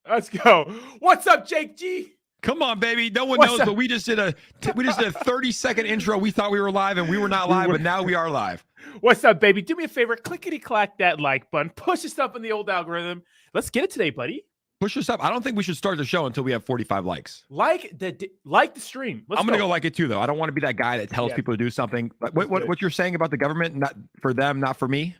Let's go. What's up, Jake G? Come on, baby. No one What's knows, up? but we just did a 30-second intro. We thought we were live, and we were not live, but now we are live. What's up, baby? Do me a favor, clickety-clack that like button. Push us up in the old algorithm. Let's get it today, buddy. Push us up. I don't think we should start the show until we have 45 likes. Like the stream. I'm going to go like it too, though. I don't want to be that guy that tells people to do something. What you're saying about the government, not for them, not for me?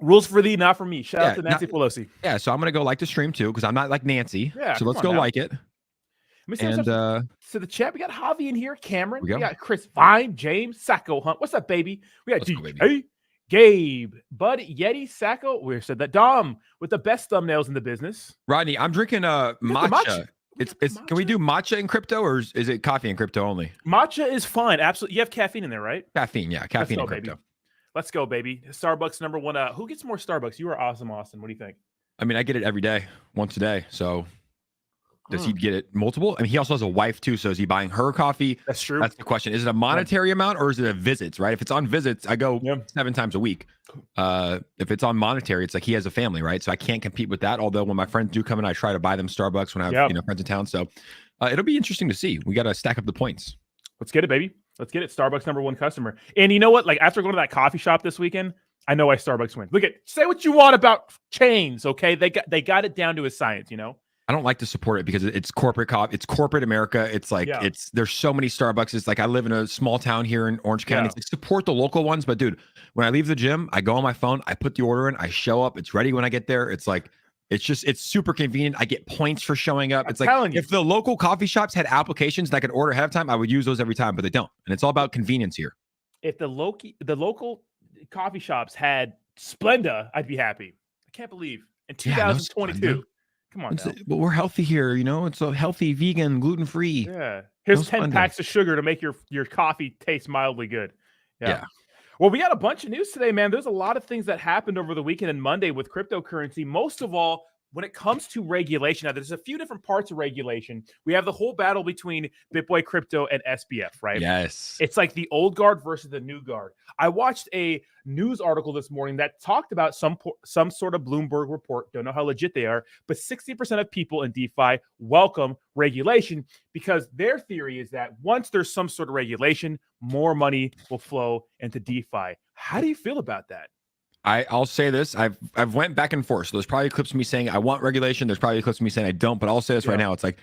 Rules for thee, not for me. Shout out to Nancy Pelosi. Yeah, so I'm going to go like the stream too, because I'm not like Nancy. Yeah, so let's go like it. And so the chat, we got Javi in here, Cameron, we got Chris Vine, James, Sacco Hunt. What's up, baby? We got DJ, Gabe, Bud, Yeti, Sacco. We said that Dom with the best thumbnails in the business. Rodney, I'm drinking matcha. Can we do matcha in crypto, or is it coffee in crypto only? Matcha is fine. Absolutely. You have caffeine in there, right? Caffeine, yeah. Caffeine in crypto. Baby. Let's go, baby. Starbucks number one. Who gets more Starbucks? You are awesome, Austin. What do you think? I mean, I get it every day, once a day. So does he get it multiple? I mean, he also has a wife too. So is he buying her coffee? That's true. That's the question. Is it a monetary amount, or is it a visits, right? If it's on visits, I go 7 times a week. If it's on monetary, it's like he has a family, right? So I can't compete with that. Although when my friends do come in, I try to buy them Starbucks when I have friends in town. So it'll be interesting to see. We got to stack up the points. Let's get it, baby. Let's get it. Starbucks number one customer. And you know what? Like after going to that coffee shop this weekend, I know why Starbucks wins. Look say what you want about chains, okay? They got it down to a science, you know? I don't like to support it because it's corporate coffee. It's corporate America. It's like there's so many Starbucks. It's like I live in a small town here in Orange County. It's like support the local ones. But dude, when I leave the gym, I go on my phone, I put the order in, I show up, it's ready when I get there. It's like it's super convenient. I get points for showing up. It's like if the local coffee shops had applications that I could order ahead of time, I would use those every time, but they don't. And it's all about convenience here. If the local coffee shops had Splenda, I'd be happy. I can't believe in 2022. Come on, but we're healthy here, you know. It's a healthy, vegan, gluten-free. Yeah, here's 10 packs of sugar to make your coffee taste mildly good. Yeah. Well, we got a bunch of news today, man. There's a lot of things that happened over the weekend and Monday with cryptocurrency. Most of all, when it comes to regulation, now there's a few different parts of regulation. We have the whole battle between BitBoy Crypto and SBF, right? Yes. It's like the old guard versus the new guard. I watched a news article this morning that talked about some sort of Bloomberg report. Don't know how legit they are, but 60% of people in DeFi welcome regulation because their theory is that once there's some sort of regulation, more money will flow into DeFi. How do you feel about that? I'll say this. I've went back and forth. So there's probably clips of me saying I want regulation. There's probably clips of me saying I don't, but I'll say this right now. It's like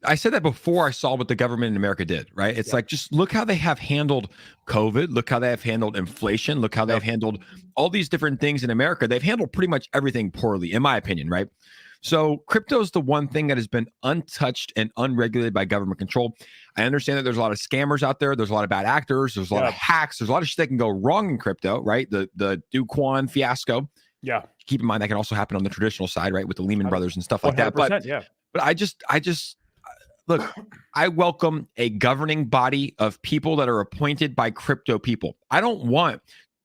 I said that before I saw what the government in America did, right? It's like just look how they have handled COVID. Look how they have handled inflation. Look how they've handled all these different things in America. They've handled pretty much everything poorly, in my opinion, right? So crypto is the one thing that has been untouched and unregulated by government control. I understand that there's a lot of scammers out there. There's a lot of bad actors. There's a lot of hacks. There's a lot of shit that can go wrong in crypto, right? The Do Kwon fiasco. Yeah. Keep in mind that can also happen on the traditional side, right? With the Lehman Brothers and stuff like that. But I just look, I welcome a governing body of people that are appointed by crypto people. I don't want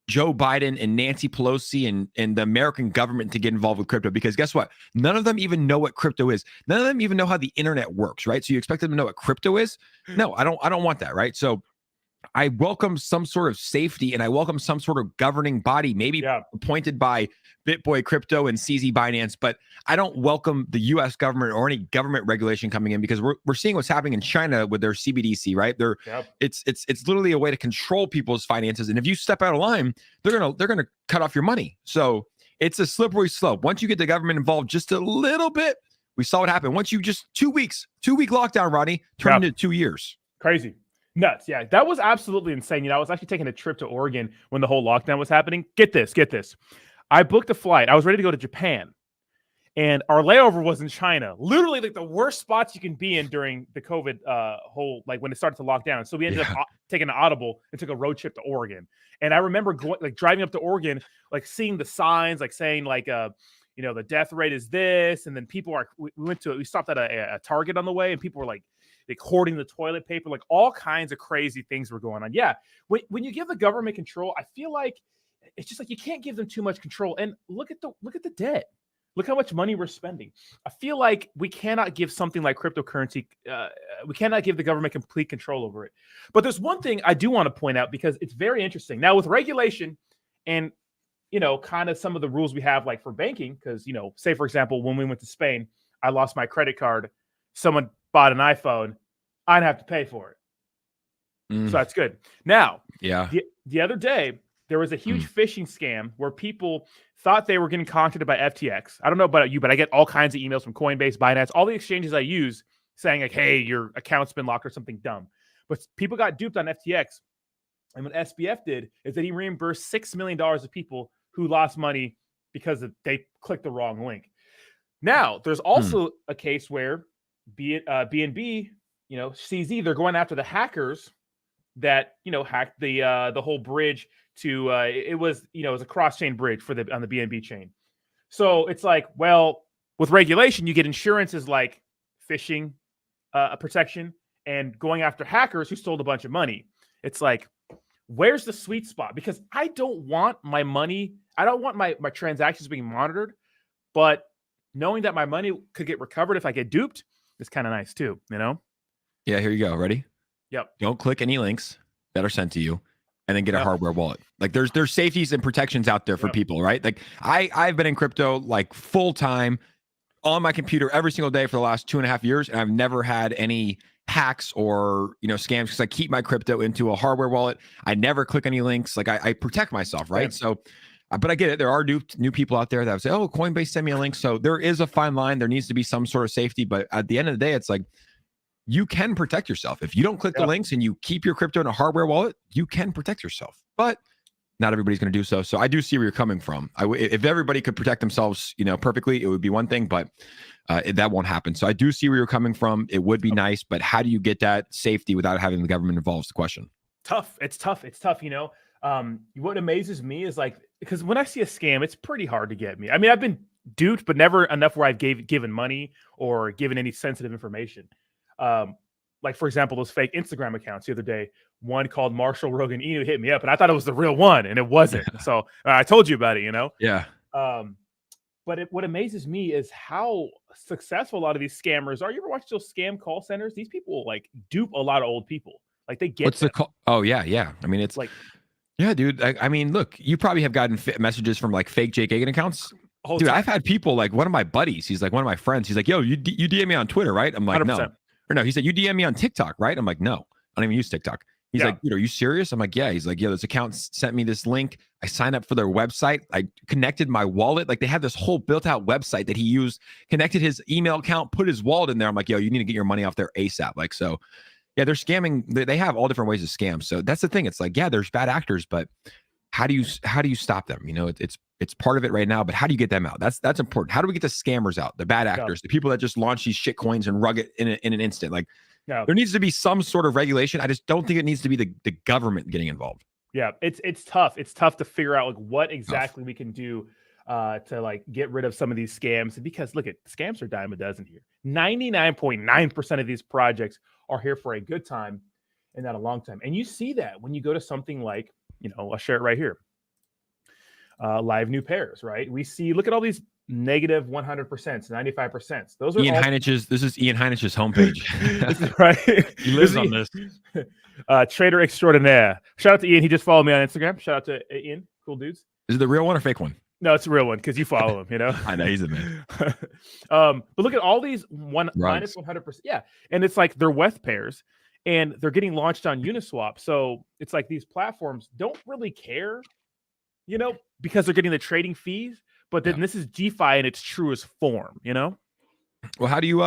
Joe Biden and Nancy Pelosi and the American government to get involved with crypto because guess what? None of them even know what crypto is. None of them even know how the internet works, right? So you expect them to know what crypto is? No, I don't want that, right? So I welcome some sort of safety and I welcome some sort of governing body, maybe appointed by BitBoy Crypto and CZ Binance, but I don't welcome the U.S. government or any government regulation coming in because we're seeing what's happening in China with their CBDC, right? It's literally a way to control people's finances, and if you step out of line, they're gonna cut off your money. So it's a slippery slope. Once you get the government involved just a little bit, we saw what happened. Once you just 2 week lockdown, Rodney, turned into 2 years. Crazy. Nuts. Yeah, that was absolutely insane. You know, I was actually taking a trip to Oregon when the whole lockdown was happening. Get this. I booked a flight. I was ready to go to Japan. And our layover was in China. Literally like the worst spots you can be in during the COVID whole, like when it started to lock down. So we ended up taking an audible and took a road trip to Oregon. And I remember driving up to Oregon, like seeing the signs, like saying like, you know, the death rate is this. And then we stopped at a Target on the way and people were like hoarding the toilet paper, like all kinds of crazy things were going on. Yeah. When you give the government control, I feel like it's just like you can't give them too much control. And look at the debt. Look how much money we're spending. I feel like we cannot give something like cryptocurrency. We cannot give the government complete control over it. But there's one thing I do want to point out because it's very interesting. Now with regulation and, you know, kind of some of the rules we have like for banking, because, you know, say, for example, when we went to Spain, I lost my credit card. Someone bought an iPhone. I didn't have to pay for it. So that's good. Now, the other day, there was a huge phishing scam where people thought they were getting contacted by FTX. I don't know about you, but I get all kinds of emails from Coinbase, Binance, all the exchanges I use saying like, hey, your account's been locked or something dumb. But people got duped on FTX. And what SBF did is that he reimbursed $6 million of people who lost money because they clicked the wrong link. Now, there's also a case where BNB, CZ, they're going after the hackers that hacked the whole bridge to it was a cross-chain bridge on the BNB chain. So it's like, well, with regulation, you get insurances like phishing protection and going after hackers who stole a bunch of money. It's like, where's the sweet spot? Because I don't want my money, I don't want my transactions being monitored, but knowing that my money could get recovered if I get duped is kind of nice too, Yeah, here you go. Ready? Yep. Don't click any links that are sent to you, and then get a hardware wallet. Like there's safeties and protections out there for people, right? Like I've been in crypto like full time on my computer every single day for the last 2.5 years, and I've never had any hacks or scams because I keep my crypto into a hardware wallet. I never click any links. Like I protect myself, right? So, but I get it. There are new people out there that would say, "Oh, Coinbase sent me a link." So there is a fine line. There needs to be some sort of safety, but at the end of the day, it's like, you can protect yourself. If you don't click the links and you keep your crypto in a hardware wallet, you can protect yourself. But not everybody's going to do so. So I do see where you're coming from. If everybody could protect themselves, perfectly, it would be one thing, but that won't happen. So I do see where you're coming from. It would be nice, but how do you get that safety without having the government involved is the question. Tough. It's tough. What amazes me is like, because when I see a scam, it's pretty hard to get me. I mean, I've been duped, but never enough where I've given money or given any sensitive information. Like for example, those fake Instagram accounts the other day, one called Marshall Rogan Inu hit me up and I thought it was the real one and it wasn't. So I told you about it, Yeah. But what amazes me is how successful a lot of these scammers are. You ever watch those scam call centers? These people like dupe a lot of old people. Like they get. What's the call? Oh yeah. I mean, it's like, yeah, dude. I mean, look, you probably have gotten messages from like fake Jake Hagan accounts. Dude, I've had people like one of my buddies. He's like one of my friends. He's like, yo, you DM me on Twitter, right? I'm like, 100%. No. Or no, he said, you DM me on TikTok, right? I'm like, no, I don't even use TikTok. He's like, dude, are you serious? I'm like, yeah. He's like, yeah, this account sent me this link. I signed up for their website. I connected my wallet. Like they have this whole built out website that he used, connected his email account, put his wallet in there. I'm like, yo, you need to get your money off there ASAP. Like, so yeah, they're scamming. They have all different ways to scam. So that's the thing. It's like, yeah, there's bad actors, but how do you stop them? It's part of it right now, but how do you get them out? That's important. How do we get the scammers out? The bad actors, the people that just launch these shit coins and rug it in an instant. Like there needs to be some sort of regulation. I just don't think it needs to be the government getting involved. Yeah, it's tough. It's tough to figure out like what exactly we can do to like get rid of some of these scams. Because look, scams are dime a dozen here. 99.9% of these projects are here for a good time and not a long time. And you see that when you go to something like, I'll share it right here. Live new pairs, right? We see, look at all these negative 100%, 95%. Those are this is Ian Heinich's homepage. This is right. He lives on this. Trader extraordinaire. Shout out to Ian. He just followed me on Instagram. Shout out to Ian. Cool dudes. Is it the real one or fake one? No, it's a real one because you follow him, I know, he's a man. But look at all these minus 100%. Yeah. And it's like they're WETH pairs and they're getting launched on Uniswap. So it's like these platforms don't really care, because they're getting the trading fees. But then this is DeFi in its truest form, Well, how do you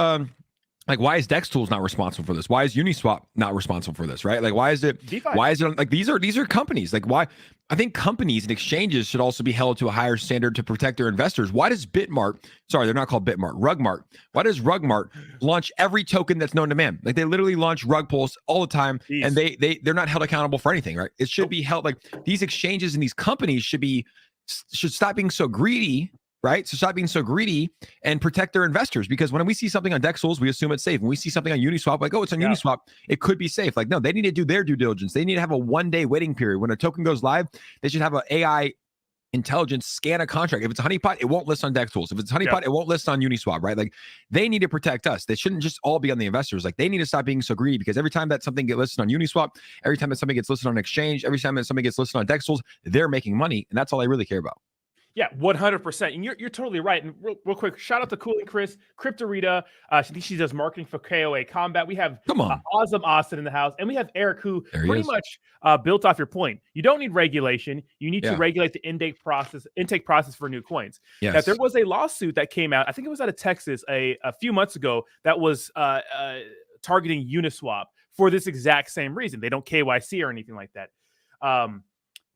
why is Dex Tools not responsible for this? Why is Uniswap not responsible for this? Right? Like, why is it DeFi? Why is it like these are companies? Like, why? I think companies and exchanges should also be held to a higher standard to protect their investors. Why does Bitmart? Sorry, they're not called Bitmart. Rugmart. Why does Rugmart launch every token that's known to man? Like they literally launch rug pulls all the time, and they're not held accountable for anything, right? It should be held like these exchanges and these companies should stop being so greedy. Right? So stop being so greedy and protect their investors, because when we see something on Dex Tools, we assume it's safe. When we see something on Uniswap, like, oh, it's on Uniswap, it could be safe. Like, no, they need to do their due diligence. They need to have a 1-day waiting period. When a token goes live, they should have an AI intelligence scan a contract. If it's a honeypot, it won't list on Dex Tools. If it's a honeypot, it won't list on Uniswap, right? Like they need to protect us. They shouldn't just all be on the investors. Like they need to stop being so greedy, because every time that something gets listed on Uniswap, every time that something gets listed on an exchange, every time that something gets listed on Dex Tools, they're making money. And that's all I really care about. Yeah, 100%. And you're totally right. And real quick, shout out to Cool and Chris, Cryptorita. She does marketing for KOA Combat. We have Awesome Austin in the house. And we have Eric, who pretty much built off your point. You don't need regulation. You need to regulate the intake process for new coins. Yes. Now, there was a lawsuit that came out, I think it was out of Texas a few months ago, that was targeting Uniswap for this exact same reason. They don't KYC or anything like that.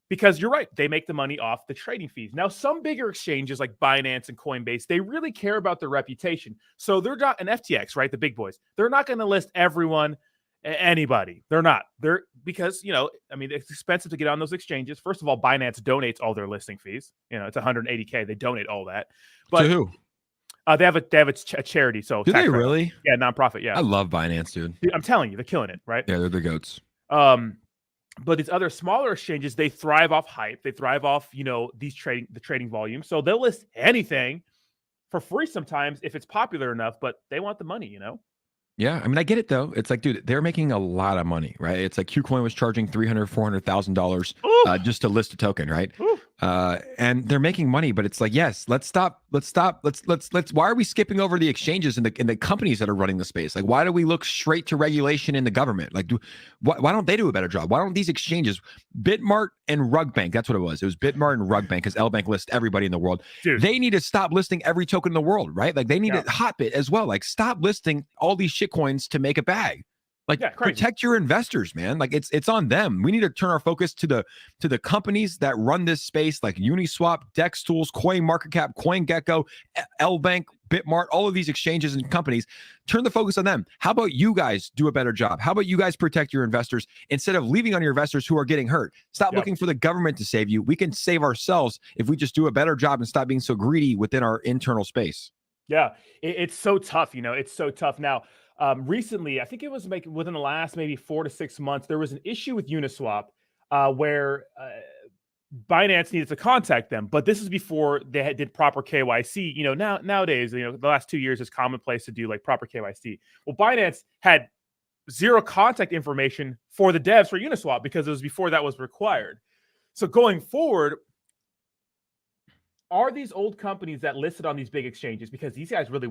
Because you're right, they make the money off the trading fees. Now, some bigger exchanges like Binance and Coinbase, they really care about their reputation. So they're not an FTX, right? The big boys. They're not going to list everyone, anybody. They're not. They're because, it's expensive to get on those exchanges. First of all, Binance donates all their listing fees. It's $180K. They donate all that. But to who? They have a charity. So do they really? Yeah, nonprofit. Yeah, I love Binance, dude. I'm telling you, they're killing it, right? Yeah, they're the goats. But these other smaller exchanges, they thrive off hype. They thrive off, the trading volume. So they'll list anything for free sometimes if it's popular enough, but they want the money, Yeah, I get it though. It's like, dude, they're making a lot of money, right? It's like KuCoin was charging $300,000-$400,000 just to list a token, right? And they're making money, but it's like, yes, let's stop. Let's. Why are we skipping over the exchanges and the companies that are running the space? Like, why do we look straight to regulation in the government? Like, why don't they do a better job? Why don't these exchanges, Bitmart and Rugbank? That's what it was. It was Bitmart and Rugbank because LBank lists everybody in the world. Dude. They need to stop listing every token in the world, right? Like, they need a Hotbit as well. Like, stop listing all these shit coins to make a bag. Like, protect your investors, man. Like, it's on them. We need to turn our focus to the companies that run this space, like Uniswap, Dex Tools, CoinMarketCap, CoinGecko, LBank, Bitmart, all of these exchanges and companies. Turn the focus on them. How about you guys do a better job? How about you guys protect your investors instead of leaving on your investors who are getting hurt? Stop looking for the government to save you. We can save ourselves if we just do a better job and stop being so greedy within our internal space. Yeah, it's so tough. It's so tough now. Recently, I think it was within the last maybe 4 to 6 months, there was an issue with Uniswap where Binance needed to contact them. But this is before they did proper KYC. Nowadays, the last 2 years is commonplace to do like proper KYC. Well, Binance had zero contact information for the devs for Uniswap because it was before that was required. So going forward, are these old companies that listed on these big exchanges, because these guys really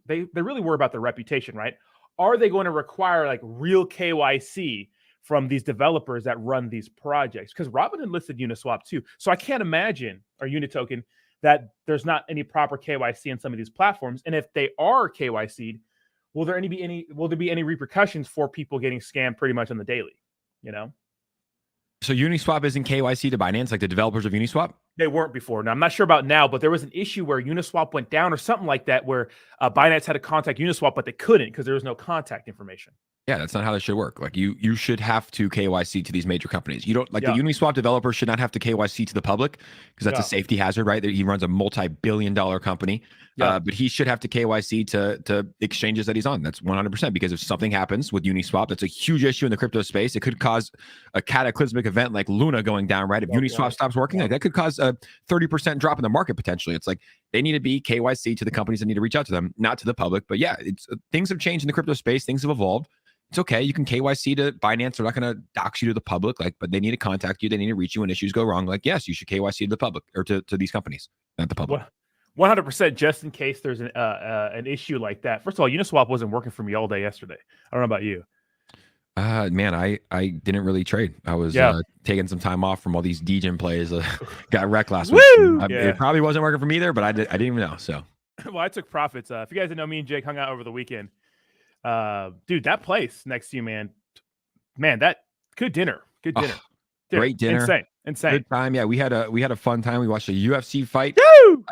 they really worry about their reputation, right? Are they going to require like real KYC from these developers that run these projects? Because Robinhood listed Uniswap too. So I can't imagine, or Unitoken, that there's not any proper KYC in some of these platforms. And if they are KYC'd, will there be any repercussions for people getting scammed pretty much on the daily? So Uniswap isn't KYC to Binance, like the developers of Uniswap? They weren't before. Now, I'm not sure about now, but there was an issue where Uniswap went down or something like that, where Binance had to contact Uniswap, but they couldn't because there was no contact information. Yeah, that's not how that should work. Like you should have to KYC to these major companies. You don't the Uniswap developer should not have to KYC to the public because that's a safety hazard, right? He runs a multi-billion-dollar company, but he should have to KYC to exchanges that he's on. That's 100%, because if something happens with Uniswap, that's a huge issue in the crypto space. It could cause a cataclysmic event like Luna going down, right? If Uniswap stops working, like that could cause a 30% drop in the market potentially. It's like they need to be KYC to the companies that need to reach out to them, not to the public. But yeah, things have changed in the crypto space. Things have evolved. It's okay. You can KYC to Binance. They're not going to dox you to the public, but they need to contact you. They need to reach you when issues go wrong. Like, yes, you should KYC to the public or to these companies, not the public. 100%, just in case there's an issue like that. First of all, Uniswap wasn't working for me all day yesterday. I don't know about you. Man, I didn't really trade. I was taking some time off from all these DGen plays. Got wrecked last week. It probably wasn't working for me either, but I didn't even know. So, well, I took profits. If you guys didn't know, me and Jake hung out over the weekend. Dude, that place next to you, man, that good dinner. Great dinner. Insane. Good time. Yeah, we had a fun time. We watched a UFC fight. Woo!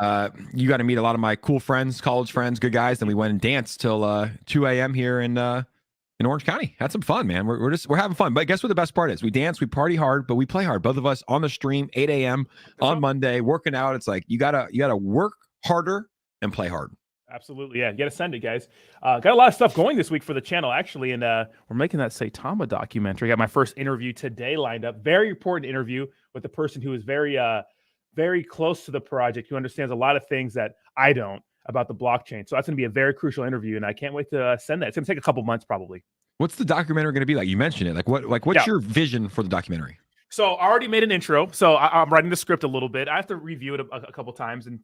You got to meet a lot of my cool friends, college friends, good guys. Then we went and danced till 2 a.m. here in Orange County. Had some fun, man. We're having fun. But guess what the best part is? We dance, we party hard, but we play hard. Both of us on the stream, 8 a.m. on Monday, working out. It's like you gotta work harder and play hard. Absolutely, yeah. You got to send it, guys. Got a lot of stuff going this week for the channel, actually, and we're making that Saitama documentary. Got my first interview today lined up. Very important interview with the person who is very, very close to the project, who understands a lot of things that I don't about the blockchain. So that's going to be a very crucial interview, and I can't wait to send that. It's going to take a couple months, probably. What's the documentary going to be like? You mentioned it. What's your vision for the documentary? So I already made an intro. So I'm writing the script a little bit. I have to review it a couple times. And,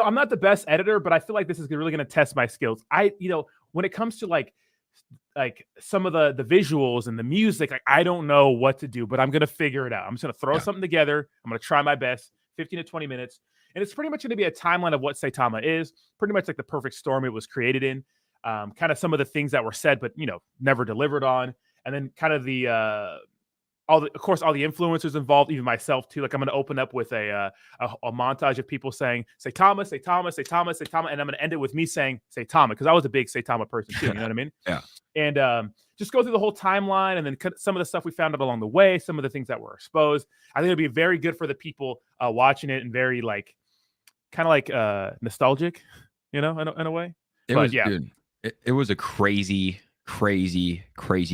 I'm not the best editor, but I feel like this is really going to test my skills. When it comes to like some of the visuals and the music, like I don't know what to do, but I'm going to figure it out. I'm just going to throw something together. I'm going to try my best, 15 to 20 minutes. And it's pretty much going to be a timeline of what Saitama is, pretty much like the perfect storm it was created in. Kind of some of the things that were said, but, never delivered on. And then kind of all the influencers involved, even myself too. Like I'm going to open up with a montage of people saying Saitama, Saitama, Saitama, Saitama, and I'm going to end it with me saying Saitama because I was a big Saitama person too. You know what I mean? Yeah. And just go through the whole timeline and then some of the stuff we found out along the way, some of the things that were exposed. I think it'll be very good for the people watching it and very kind of like nostalgic, in a way. It was a crazy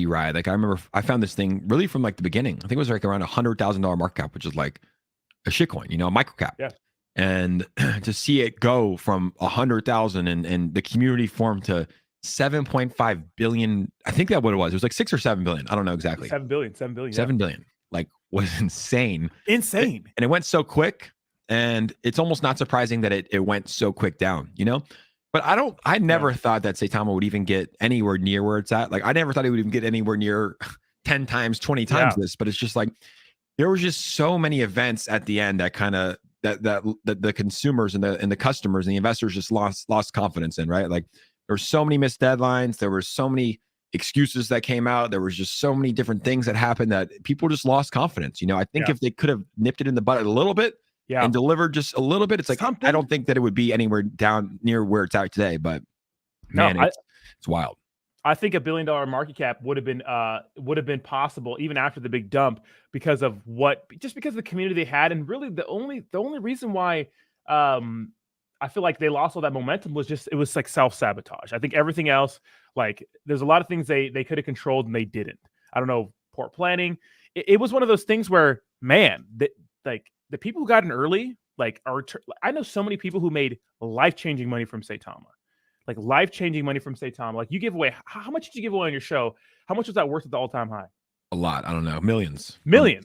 ride. Like I remember I found this thing really from like the beginning. I think it was like around $100,000 market cap, which is like a shitcoin, a micro cap. Yeah. And to see it go from 100,000 and the community formed to 7.5 billion. I think that's what it was. It was like 6 or 7 billion. I don't know exactly. 7 billion. 7 billion. Like was insane. Insane. And it went so quick. And it's almost not surprising that it went so quick down, But I never thought that Saitama would even get anywhere near where it's at. Like I never thought he would even get anywhere near 10 times, 20 times this. But it's just like there was just so many events at the end that kind of that the consumers and the customers and the investors just lost confidence in, right? Like there were so many missed deadlines, there were so many excuses that came out, there was just so many different things that happened that people just lost confidence. I think if they could have nipped it in the butt a little bit. Yeah. And delivered just a little bit. It's like I don't think that it would be anywhere down near where it's at today, but man, it's wild. I think $1 billion market cap would have been possible even after the big dump because of the community they had, and really the only reason why I feel like they lost all that momentum was it was like self-sabotage. I think everything else, like there's a lot of things they could have controlled and they didn't. I don't know, poor planning. It was one of those things where, man, the people who got in early, I know so many people who made life-changing money from Saitama. Like life-changing money from Saitama. Like you give away, how much did you give away on your show? How much was that worth at the all-time high? A lot. I don't know. Millions,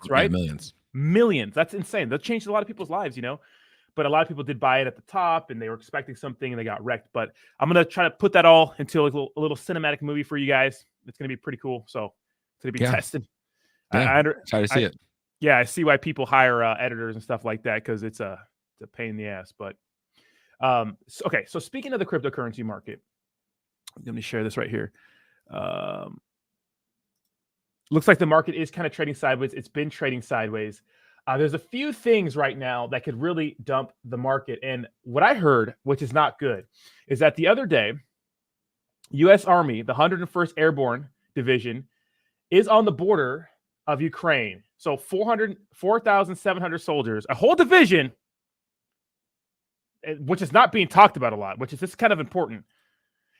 right? Yeah, millions. That's insane. That changed a lot of people's lives, But a lot of people did buy it at the top and they were expecting something and they got wrecked. But I'm going to try to put that all into a little cinematic movie for you guys. It's going to be pretty cool. So it's going to be tested. Yeah, try to see it. Yeah, I see why people hire editors and stuff like that because it's a pain in the ass. But so speaking of the cryptocurrency market, let me share this right here. Looks like the market is kind of trading sideways. It's been trading sideways. There's a few things right now that could really dump the market. And what I heard, which is not good, is that the other day, U.S. Army, the 101st Airborne Division, is on the border of Ukraine. So 4,700 soldiers, a whole division, which is not being talked about a lot, which is just kind of important.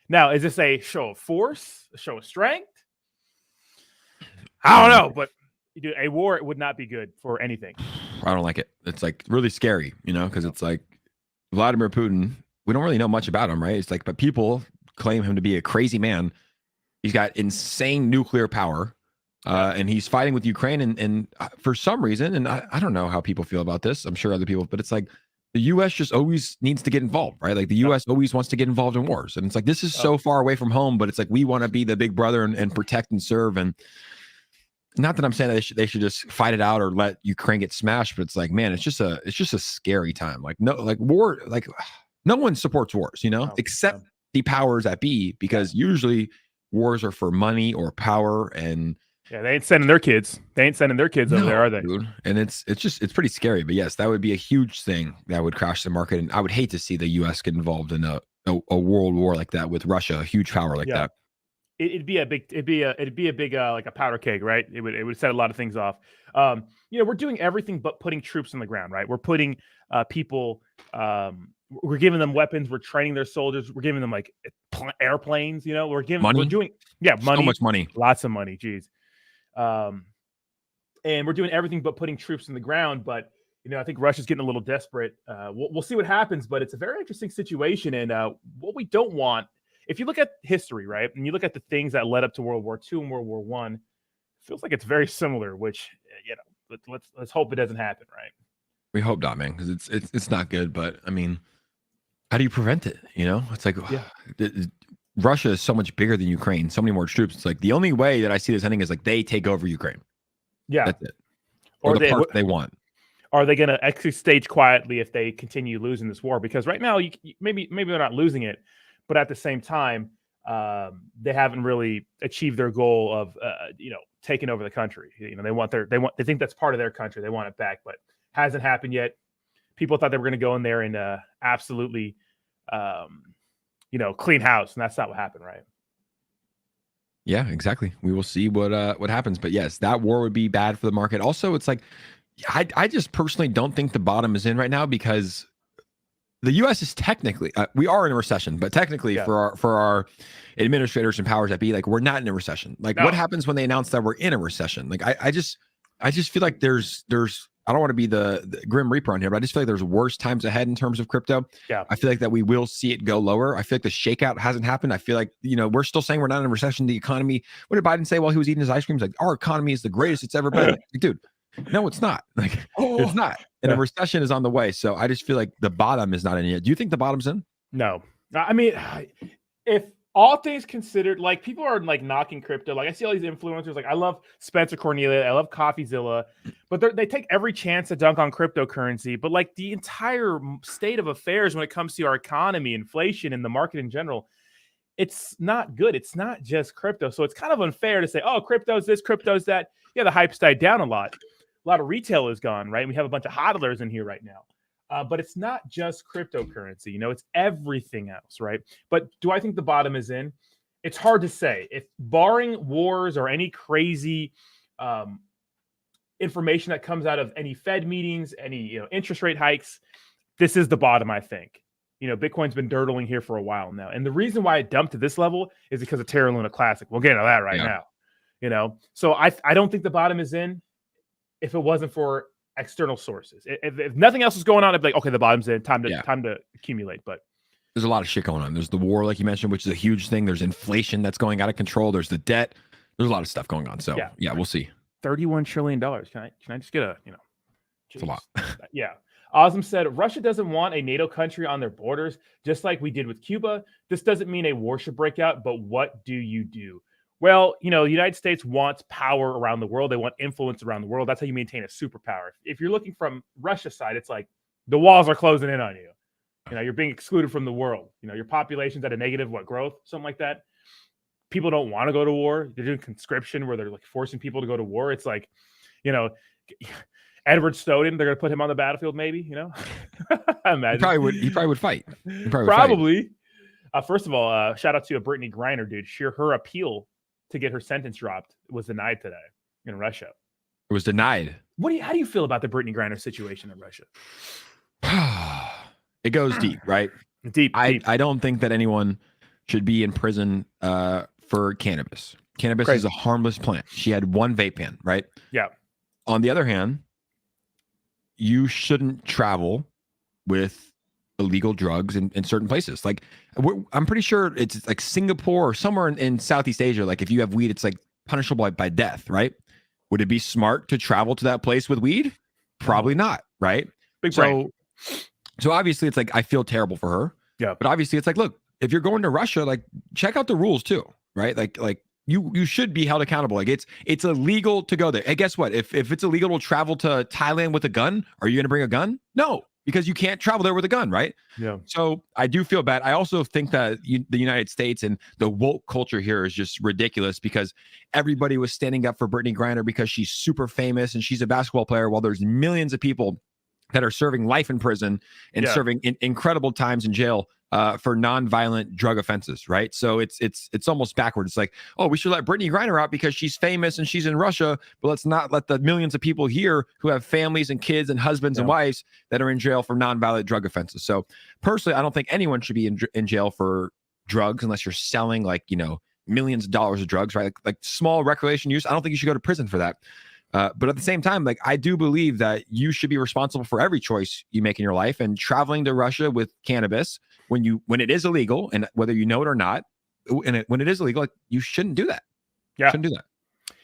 Now, is this a show of force, a show of strength? I don't know, but a war would not be good for anything. I don't like it. It's like really scary, because it's like Vladimir Putin, we don't really know much about him, right? It's like, but people claim him to be a crazy man. He's got insane nuclear power. And he's fighting with Ukraine, and for some reason, and I don't know how people feel about this. I'm sure other people, but it's like the U.S. just always needs to get involved, right? Like the U.S. always wants to get involved in wars, and it's like this is so far away from home, but it's like we want to be the big brother and protect and serve. And not that I'm saying that they should just fight it out or let Ukraine get smashed, but it's like, man, it's just a scary time. Like war, like no one supports wars, except the powers that be, because usually wars are for money or power and. Yeah, they ain't sending their kids. They ain't sending their kids over there, are they? Dude. And it's pretty scary. But yes, that would be a huge thing that would crash the market. And I would hate to see the U.S. get involved in a world war like that with Russia, a huge power like that. It'd be a big like a powder keg, right? It would set a lot of things off. We're doing everything but putting troops on the ground, right? We're putting people. We're giving them weapons. We're training their soldiers. We're giving them like airplanes. We're giving money. We're doing money. So much money. Lots of money. Geez. And we're doing everything but putting troops in the ground. But, I think Russia's getting a little desperate. We'll see what happens, but it's a very interesting situation. And what we don't want, if you look at history, right, and you look at the things that led up to World War II and World War I, it feels like it's very similar, which, let's hope it doesn't happen, right? We hope not, man, because it's not good. But I mean, how do you prevent it? You know, it's like Russia is so much bigger than Ukraine, so many more troops. It's like the only way that I see this ending is like they take over Ukraine. Yeah, that's it. Or the part they want. Are they going to exit stage quietly if they continue losing this war? Because right now, maybe they're not losing it, but at the same time, they haven't really achieved their goal of taking over the country. You know, they think that's part of their country. They want it back, but hasn't happened yet. People thought they were going to go in there and absolutely, clean house, and that's not what happened, right? Yeah, exactly. We will see what happens, but yes, that war would be bad for the market. Also, it's like I just personally don't think the bottom is in right now because the U.S. is technically we are in a recession, but technically for our administrators and powers that be, like we're not in a recession. Like what happens when they announce that we're in a recession? Like I just feel like there's I don't want to be the grim reaper on here, but I just feel like there's worse times ahead in terms of crypto. Yeah, I feel like that we will see it go lower. I feel like the shakeout hasn't happened. I feel like we're still saying we're not in a recession. The economy. What did Biden say while he was eating his ice cream? He's like, our economy is the greatest it's ever been. Like, dude. No, it's not. Like it's not. And a recession is on the way. So I just feel like the bottom is not in yet. Do you think the bottom's in? No. I mean, if all things considered, like people are like knocking crypto. Like I see all these influencers. Like I love Spencer Cornelia. I love CoffeeZilla, but they take every chance to dunk on cryptocurrency. But like the entire state of affairs when it comes to our economy, inflation, and the market in general, it's not good. It's not just crypto. So it's kind of unfair to say, oh, crypto's this, crypto's that. Yeah, the hype's died down a lot. A lot of retail is gone, right? We have a bunch of hodlers in here right now. But it's not just cryptocurrency, it's everything else, right? But do I think the bottom is in? It's hard to say. If barring wars or any crazy information that comes out of any Fed meetings, any interest rate hikes, this is the bottom, I think. Bitcoin's been dirtling here for a while now. And the reason why it dumped to this level is because of Terra Luna Classic. We'll get into that right now. So I don't think the bottom is in. If it wasn't for external sources, if nothing else is going on, I'd be like, okay, the bottom's in. Time to accumulate. But there's a lot of shit going on. There's the war, like you mentioned, which is a huge thing. There's inflation that's going out of control. There's the debt. There's a lot of stuff going on. So yeah, we'll see. $31 trillion. Can I just get a It's a lot. Yeah. Osm said Russia doesn't want a NATO country on their borders, just like we did with Cuba. This doesn't mean a war should break out, but what do you do? Well, the United States wants power around the world. They want influence around the world. That's how you maintain a superpower. If you're looking from Russia's side, it's like the walls are closing in on you. You're being excluded from the world. Your population's at a negative, growth? Something like that. People don't want to go to war. They're doing conscription where they're like forcing people to go to war. It's like, Edward Snowden, they're going to put him on the battlefield maybe, Imagine. He probably would fight. Probably. First of all, shout out to Brittany Griner, dude. Her appeal to get her sentence dropped was denied today in Russia. It was denied. How do you feel about the Brittany Griner situation in Russia? It goes deep, right? Deep. I don't think that anyone should be in prison for cannabis. Cannabis is a harmless plant. She had one vape pen, right? Yeah. On the other hand, you shouldn't travel with illegal drugs in certain places. Like I'm pretty sure it's like Singapore or somewhere in Southeast Asia. Like if you have weed, it's like punishable by death, right? Would it be smart to travel to that place with weed? Probably not, right? Big brain. So obviously it's like, I feel terrible for her. Yeah. But obviously it's like, look, if you're going to Russia, like check out the rules too, right? Like you should be held accountable. Like it's illegal to go there. Hey, guess what? If it's illegal to travel to Thailand with a gun, are you going to bring a gun? No. Because you can't travel there with a gun, right? Yeah. So I do feel bad. I also think that the United States and the woke culture here is just ridiculous because everybody was standing up for Brittany Griner because she's super famous and she's a basketball player while there's millions of people that are serving life in prison and serving incredible times in jail for non-violent drug offenses, right? So it's almost backwards. It's like, oh, we should let Brittany Griner out because she's famous and she's in Russia, but let's not let the millions of people here who have families and kids and husbands and wives that are in jail for non-violent drug offenses. So personally, I don't think anyone should be in jail for drugs unless you're selling millions of dollars of drugs, right? Like small recreation use. I don't think you should go to prison for that. But at the same time, like I do believe that you should be responsible for every choice you make in your life, and traveling to Russia with cannabis when it is illegal, and whether you know it or not, when it is illegal, like, you shouldn't do that. Yeah. Shouldn't do that.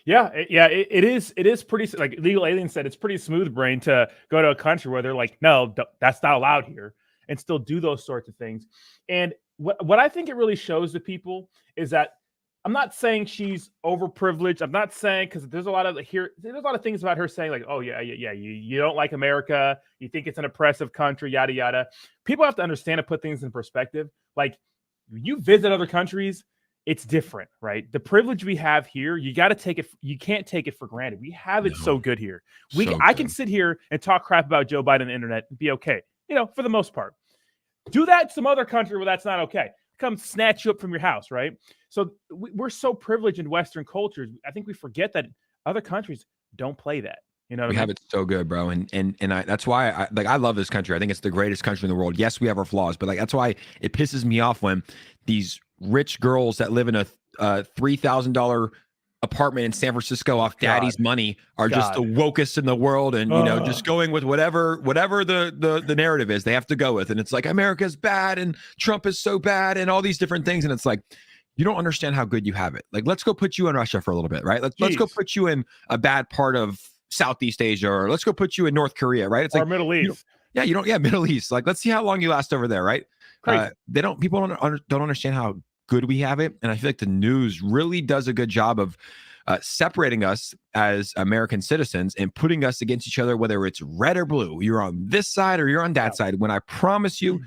It is pretty, like Legal Alien said, it's pretty smooth brain to go to a country where they're like, no, that's not allowed here, and still do those sorts of things. And what I think it really shows to people is that I'm not saying she's overprivileged. I'm not saying, because there's a lot of things about her saying like, oh yeah, you don't like America, you think it's an oppressive country, yada yada. People have to understand and put things in perspective. Like, you visit other countries, it's different, right? The privilege we have here, you got to take it. You can't take it for granted. We have it so good here. I can sit here and talk crap about Joe Biden on the internet and be okay, for the most part. Do that in some other country where that's not okay. Come snatch you up from your house, right? So we're so privileged in Western cultures. I think we forget that other countries don't play that. We have it so good, bro, and that's why I love this country. I think it's the greatest country in the world. Yes, we have our flaws, but that's why it pisses me off when these rich girls that live in a $3,000 apartment in San Francisco off daddy's money are just the wokest in the world, and just going with whatever the narrative is they have to go with, and it's like America's bad and Trump is so bad and all these different things, and it's like, you don't understand how good you have it. Like, let's go put you in Russia for a little bit, right? Let's go put you in a bad part of Southeast Asia, or let's go put you in North Korea, right? It's like Middle East. Middle East. Like, let's see how long you last over there, right? People don't understand how good we have it, and I feel like the news really does a good job of separating us as American citizens and putting us against each other, whether it's red or blue. You're on this side or you're on that side. When I promise you,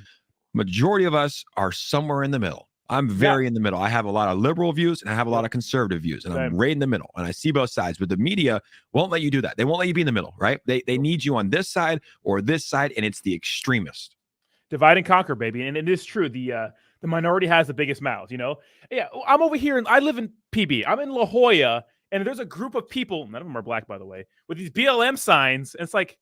majority of us are somewhere in the middle. I'm very in the middle. I have a lot of liberal views and I have a lot of conservative views, and I'm right in the middle, and I see both sides, but the media won't let you do that. They won't let you be in the middle, right? They need you on this side or this side, and it's the extremist. Divide and conquer, baby. And it is true. The minority has the biggest mouths, Yeah, I'm over here, and I live in PB. I'm in La Jolla, and there's a group of people, none of them are black, by the way, with these BLM signs, and it's like,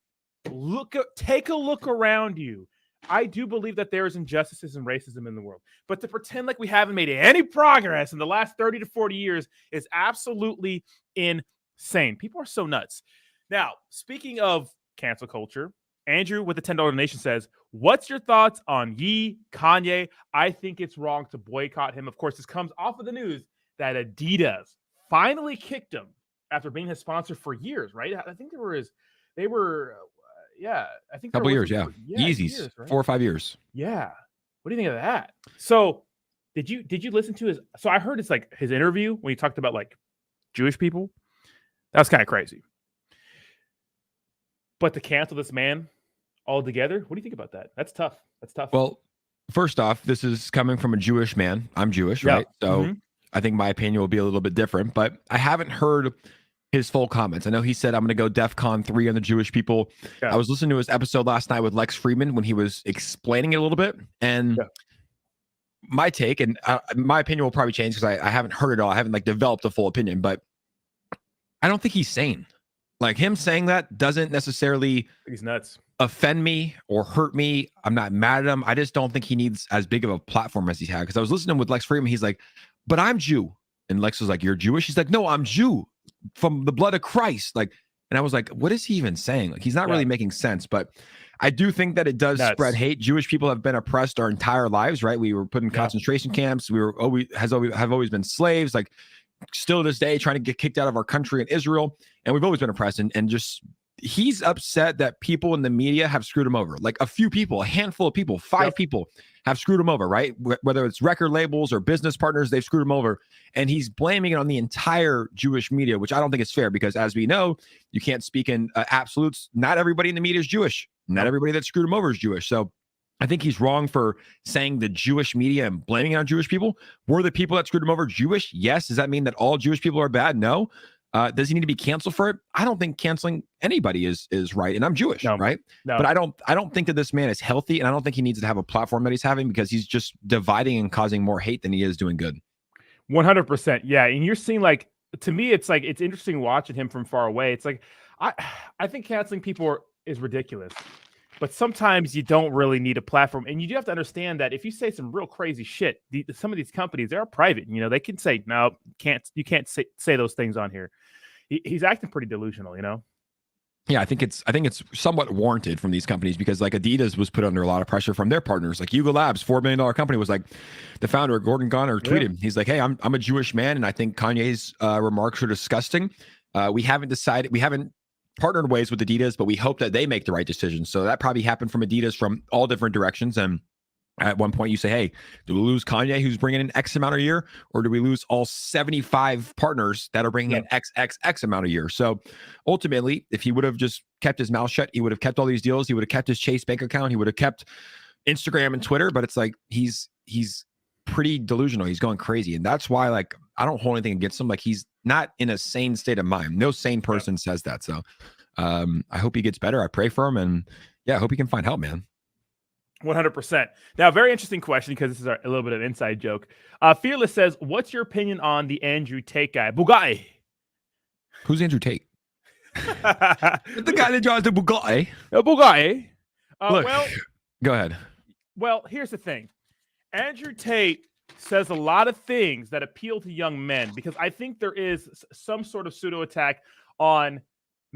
take a look around you. I do believe that there is injustices and racism in the world, but to pretend like we haven't made any progress in the last 30 to 40 years is absolutely insane. People are so nuts. Now, speaking of cancel culture, Andrew with the $10 donation says, what's your thoughts on Kanye? I think it's wrong to boycott him. Of course, this comes off of the news that Adidas finally kicked him after being his sponsor for years, right? I think they were I think a couple years, Yeezys, right? 4 or 5 years. Yeah. What do you think of that? So did you listen to so I heard it's like his interview when he talked about like Jewish people. That was kind of crazy. But to cancel this man altogether, what do you think about that? That's tough. Well, first off, this is coming from a Jewish man. I'm Jewish, right? So I think my opinion will be a little bit different, but I haven't heard his full comments. I know he said, I'm going to go DEFCON 3 on the Jewish people. I was listening to his episode last night with Lex Friedman when he was explaining it a little bit. And my take, and my opinion will probably change because I haven't heard it all. I haven't developed a full opinion, but I don't think he's sane. Like, him saying that doesn't necessarily he's nuts. Offend me or hurt me. I'm not mad at him. I just don't think he needs as big of a platform as he's had. Because I was listening with Lex Friedman. He's like, but I'm Jew. And Lex was like, you're Jewish? He's like, no, I'm Jew from the blood of Christ. And I was like, what is he even saying? Like, he's not really making sense. But I do think that it does spread hate. Jewish people have been oppressed our entire lives, right? We were put in concentration camps. We were have always been slaves. Like, still to this day, trying to get kicked out of our country in Israel. And we've always been oppressed. And just, he's upset that people in the media have screwed him over. Like, a few people, a handful of people, 5 people have screwed him over, right? Whether it's record labels or business partners, they've screwed him over. And he's blaming it on the entire Jewish media, which I don't think is fair, because as we know, you can't speak in absolutes. Not everybody in the media is Jewish. Not everybody that screwed him over is Jewish. So I think he's wrong for saying the Jewish media and blaming it on Jewish people. Were the people that screwed him over Jewish? Yes. Does that mean that all Jewish people are bad? No. Does he need to be canceled for it? I don't think canceling anybody is right. And I'm Jewish, right? No. But I don't think that this man is healthy, and I don't think he needs to have a platform that he's having, because he's just dividing and causing more hate than he is doing good. 100%. Yeah. And you're seeing, like, to me, it's like, it's interesting watching him from far away. It's like, I think canceling people is ridiculous, but sometimes you don't really need a platform. And you do have to understand that if you say some real crazy shit, some of these companies, they're private, they can say, no, you can't say those things on here. He's acting pretty delusional, Yeah, I think it's somewhat warranted from these companies because like Adidas was put under a lot of pressure from their partners. Like Yuga Labs, $4 million company, was like the founder, Gordon Griner, tweeted. He's like, "Hey, I'm a Jewish man, and I think Kanye's remarks are disgusting. We haven't partnered ways with Adidas, but we hope that they make the right decision." So that probably happened from Adidas from all different directions. And at one point you say, hey, do we lose Kanye, who's bringing in X amount a year, or do we lose all 75 partners that are bringing in X amount a year? So ultimately, if he would have just kept his mouth shut, he would have kept all these deals. He would have kept his Chase bank account. He would have kept Instagram and Twitter. But it's like he's pretty delusional. He's going crazy. And that's why, like, I don't hold anything against him. Like, he's not in a sane state of mind. No sane person says that. So I hope he gets better. I pray for him. And yeah, I hope he can find help, man. 100%. Now, very interesting question because this is a little bit of an inside joke. Fearless says, what's your opinion on the Andrew Tate guy? Bugatti. Who's Andrew Tate? The guy that drives the Bugatti. Bugatti. Look, go ahead. Well, here's the thing. Andrew Tate says a lot of things that appeal to young men because I think there is some sort of pseudo attack on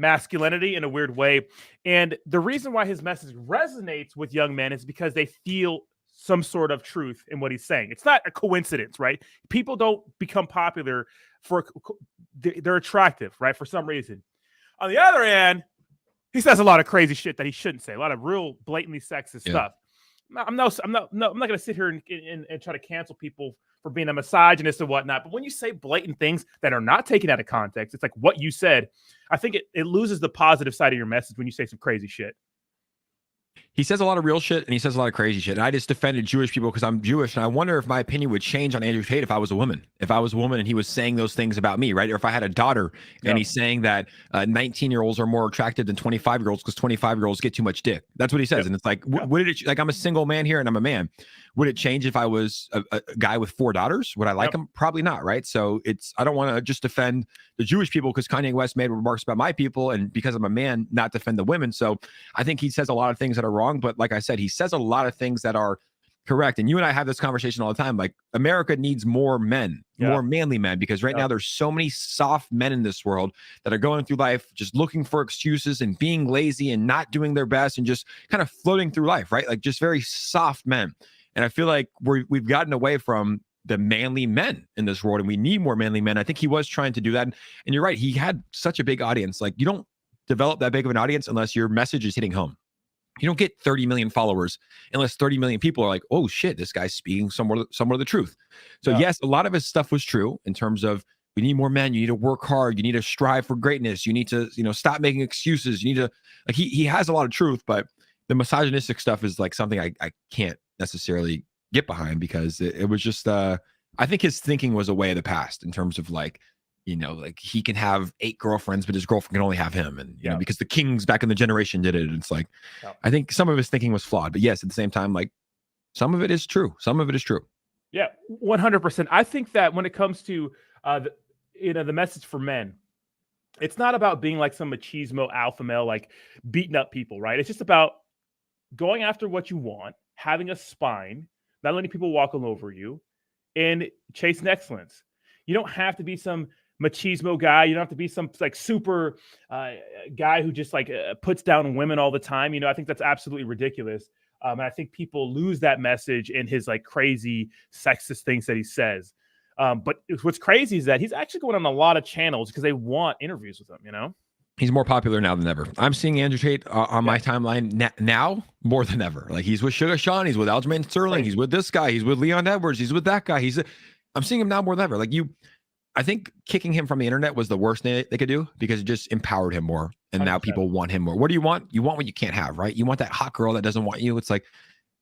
masculinity in a weird way. And the reason why his message resonates with young men is because they feel some sort of truth in what he's saying. It's not a coincidence, right? People don't become popular they're attractive, right? For some reason. On the other hand, he says a lot of crazy shit that he shouldn't say, a lot of real blatantly sexist stuff. I'm not going to sit here and try to cancel people for being a misogynist and whatnot. But when you say blatant things that are not taken out of context, it's like what you said. I think it loses the positive side of your message when you say some crazy shit. He says a lot of real shit and he says a lot of crazy shit. And I just defended Jewish people because I'm Jewish. And I wonder if my opinion would change on Andrew Tate if I was a woman. If I was a woman and he was saying those things about me, right? Or if I had a daughter and he's saying that 19-year-olds are more attractive than 25-year-olds because 25-year-olds get too much dick. That's what he says. And it's like, would it, like, I'm a single man here and I'm a man. Would it change if I was a guy with 4 daughters? Would I like him? Probably not, right? So I don't want to just defend the Jewish people because Kanye West made remarks about my people and because I'm a man, not defend the women. So I think he says a lot of things that are wrong. But like I said, he says a lot of things that are correct. And you and I have this conversation all the time. Like, America needs more men, more manly men, because right now there's so many soft men in this world that are going through life just looking for excuses and being lazy and not doing their best and just kind of floating through life, right? Like, just very soft men. And I feel like we've gotten away from the manly men in this world, and we need more manly men. I think he was trying to do that. And you're right. He had such a big audience. Like, you don't develop that big of an audience unless your message is hitting home. You don't get 30 million followers unless 30 million people are like, oh shit, this guy's speaking somewhere of the truth. So yes, a lot of his stuff was true in terms of we need more men. You need to work hard. You need to strive for greatness. You need to, stop making excuses. You need to, like, he has a lot of truth, but the misogynistic stuff is like something I can't necessarily get behind because it was just, I think his thinking was a way of the past in terms of like, like he can have 8 girlfriends, but his girlfriend can only have him. And, you know, because the kings back in the generation did it. And it's like, I think some of his thinking was flawed, but yes, at the same time, like some of it is true. Some of it is true. Yeah, 100%. I think that when it comes to, the message for men, it's not about being like some machismo alpha male, like beating up people, right? It's just about going after what you want, having a spine, not letting people walk all over you, and chasing excellence. You don't have to be some machismo guy. You don't have to be some like super guy who just like puts down women all the time. I think that's absolutely ridiculous. And I think people lose that message in his like crazy sexist things that he says. But what's crazy is that he's actually going on a lot of channels because they want interviews with him, He's more popular now than ever. I'm seeing Andrew Tate on my timeline now more than ever. Like, he's with Sugar Sean, he's with Aljamain Sterling, he's with this guy, he's with Leon Edwards, he's with that guy. I'm seeing him now more than ever. Like, I think kicking him from the internet was the worst thing they could do because it just empowered him more. And 100%. Now people want him more. What do you want? You want what you can't have, right? You want that hot girl that doesn't want you. It's like,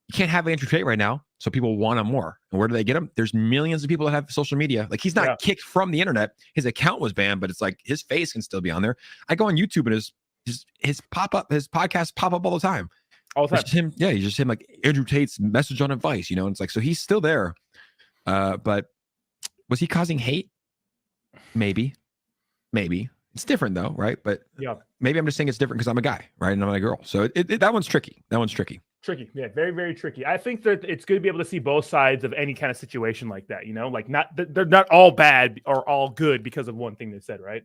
you can't have Andrew Tate right now. So people want him more. And where do they get him? There's millions of people that have social media. Like, he's not kicked from the internet. His account was banned, but it's like his face can still be on there. I go on YouTube and his podcasts pop up all the time. All the time. It's just him. Yeah. He's just him, like Andrew Tate's message on advice, and it's like, so he's still there. But was he causing hate? Maybe. It's different though, right? But maybe I'm just saying it's different because I'm a guy, right? And I'm a girl. So that one's tricky. Tricky. Yeah, very, very tricky. I think that it's good to be able to see both sides of any kind of situation like that, like they're not all bad or all good because of one thing they said, right?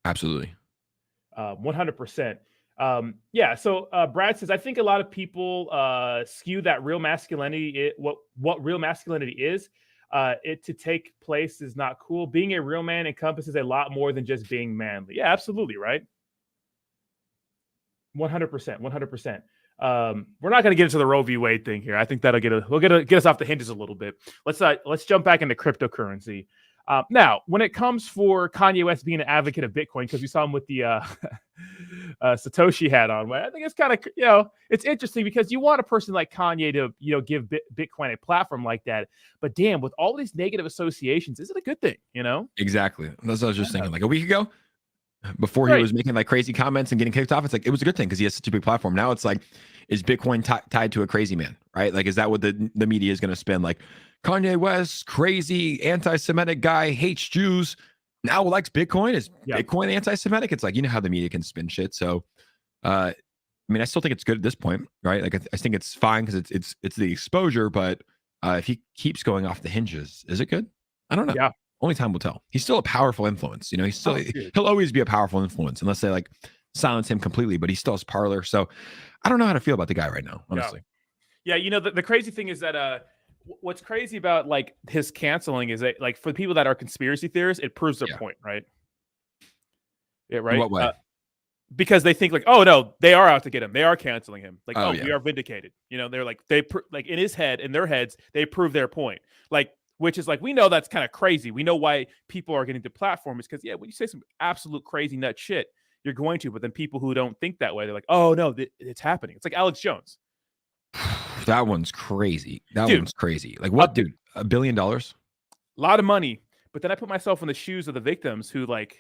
Absolutely. 100%. Yeah. So Brad says, I think a lot of people skew that real masculinity. What real masculinity is. It to take place is not cool. Being a real man encompasses a lot more than just being manly. Yeah, absolutely, right. 100%. 100%. We're not going to get into the Roe v. Wade thing here. I think that'll get us off the hinges a little bit. Let's jump back into cryptocurrency. Now, when it comes for Kanye West being an advocate of Bitcoin, because we saw him with the Satoshi hat on, I think it's kind of, it's interesting because you want a person like Kanye to, give Bitcoin a platform like that. But damn, with all these negative associations, is it a good thing? Exactly. That's what I was just thinking. Like a week ago, before he was making like crazy comments and getting kicked off, it's like it was a good thing because he has such a big platform. Now it's like, is Bitcoin tied to a crazy man, right? Like, is that what the media is going to spin? Like, Kanye West, crazy anti-Semitic guy, hates Jews, now likes Bitcoin. Is Bitcoin anti-Semitic? It's like, how the media can spin shit. So, I still think it's good at this point, right? Like, I think it's fine because it's the exposure. But if he keeps going off the hinges, is it good? I don't know. Yeah. Only time will tell. He's still a powerful influence. He's still he'll always be a powerful influence unless they like silence him completely. But he still has parlor. So I don't know how to feel about the guy right now, honestly. Yeah. The crazy thing is that what's crazy about like his canceling is that like for people that are conspiracy theorists, it proves their point, right? Yeah, right. In what way? Because they think like, oh no, they are out to get him. They are canceling him. Like, we are vindicated. They're like like in his head, in their heads, they prove their point. Like, which is like, we know that's kind of crazy. We know why people are getting to platform is because when you say some absolute crazy nut shit, you're going to. But then people who don't think that way, they're like, oh no, it's happening. It's like Alex Jones. That one's crazy. One's crazy. Like what, dude? $1 billion? A lot of money. But then I put myself in the shoes of the victims who like,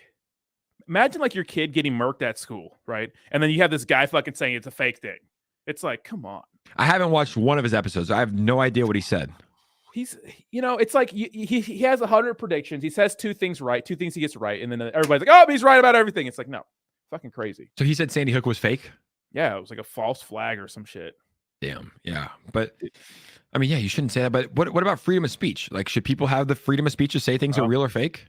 imagine like your kid getting murked at school, right? And then you have this guy fucking saying it's a fake thing. It's like, come on. I haven't watched one of his episodes. I have no idea what he said. He's, it's like he has 100 predictions. He says two things he gets right. And then everybody's like, oh, he's right about everything. It's like, no, fucking crazy. So he said Sandy Hook was fake? Yeah, it was like a false flag or some shit. Damn. Yeah. But you shouldn't say that. But what about freedom of speech? Like, should people have the freedom of speech to say things are real or fake?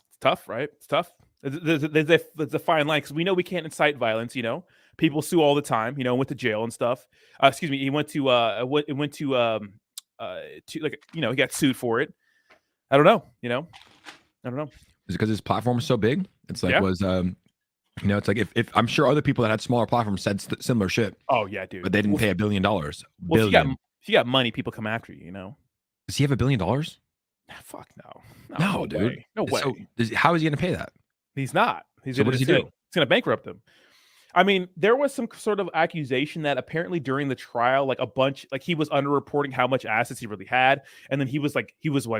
It's tough, right? It's tough. There's a fine line because we know we can't incite violence. People sue all the time. Went to jail and stuff. Excuse me. He went to he got sued for it. I don't know. I don't know. Is it because his platform is so big? It's like it's like if I'm sure other people that had smaller platforms said similar shit. Oh yeah, dude. But they didn't pay $1 billion. Well, if you got money, people come after you. Does he have $1 billion? Fuck no. No, dude. Way. No way. So how is he going to pay that? He's not. So what does he do? He's going to bankrupt them. I mean, there was some sort of accusation that apparently during the trial, like he was underreporting how much assets he really had, and then he was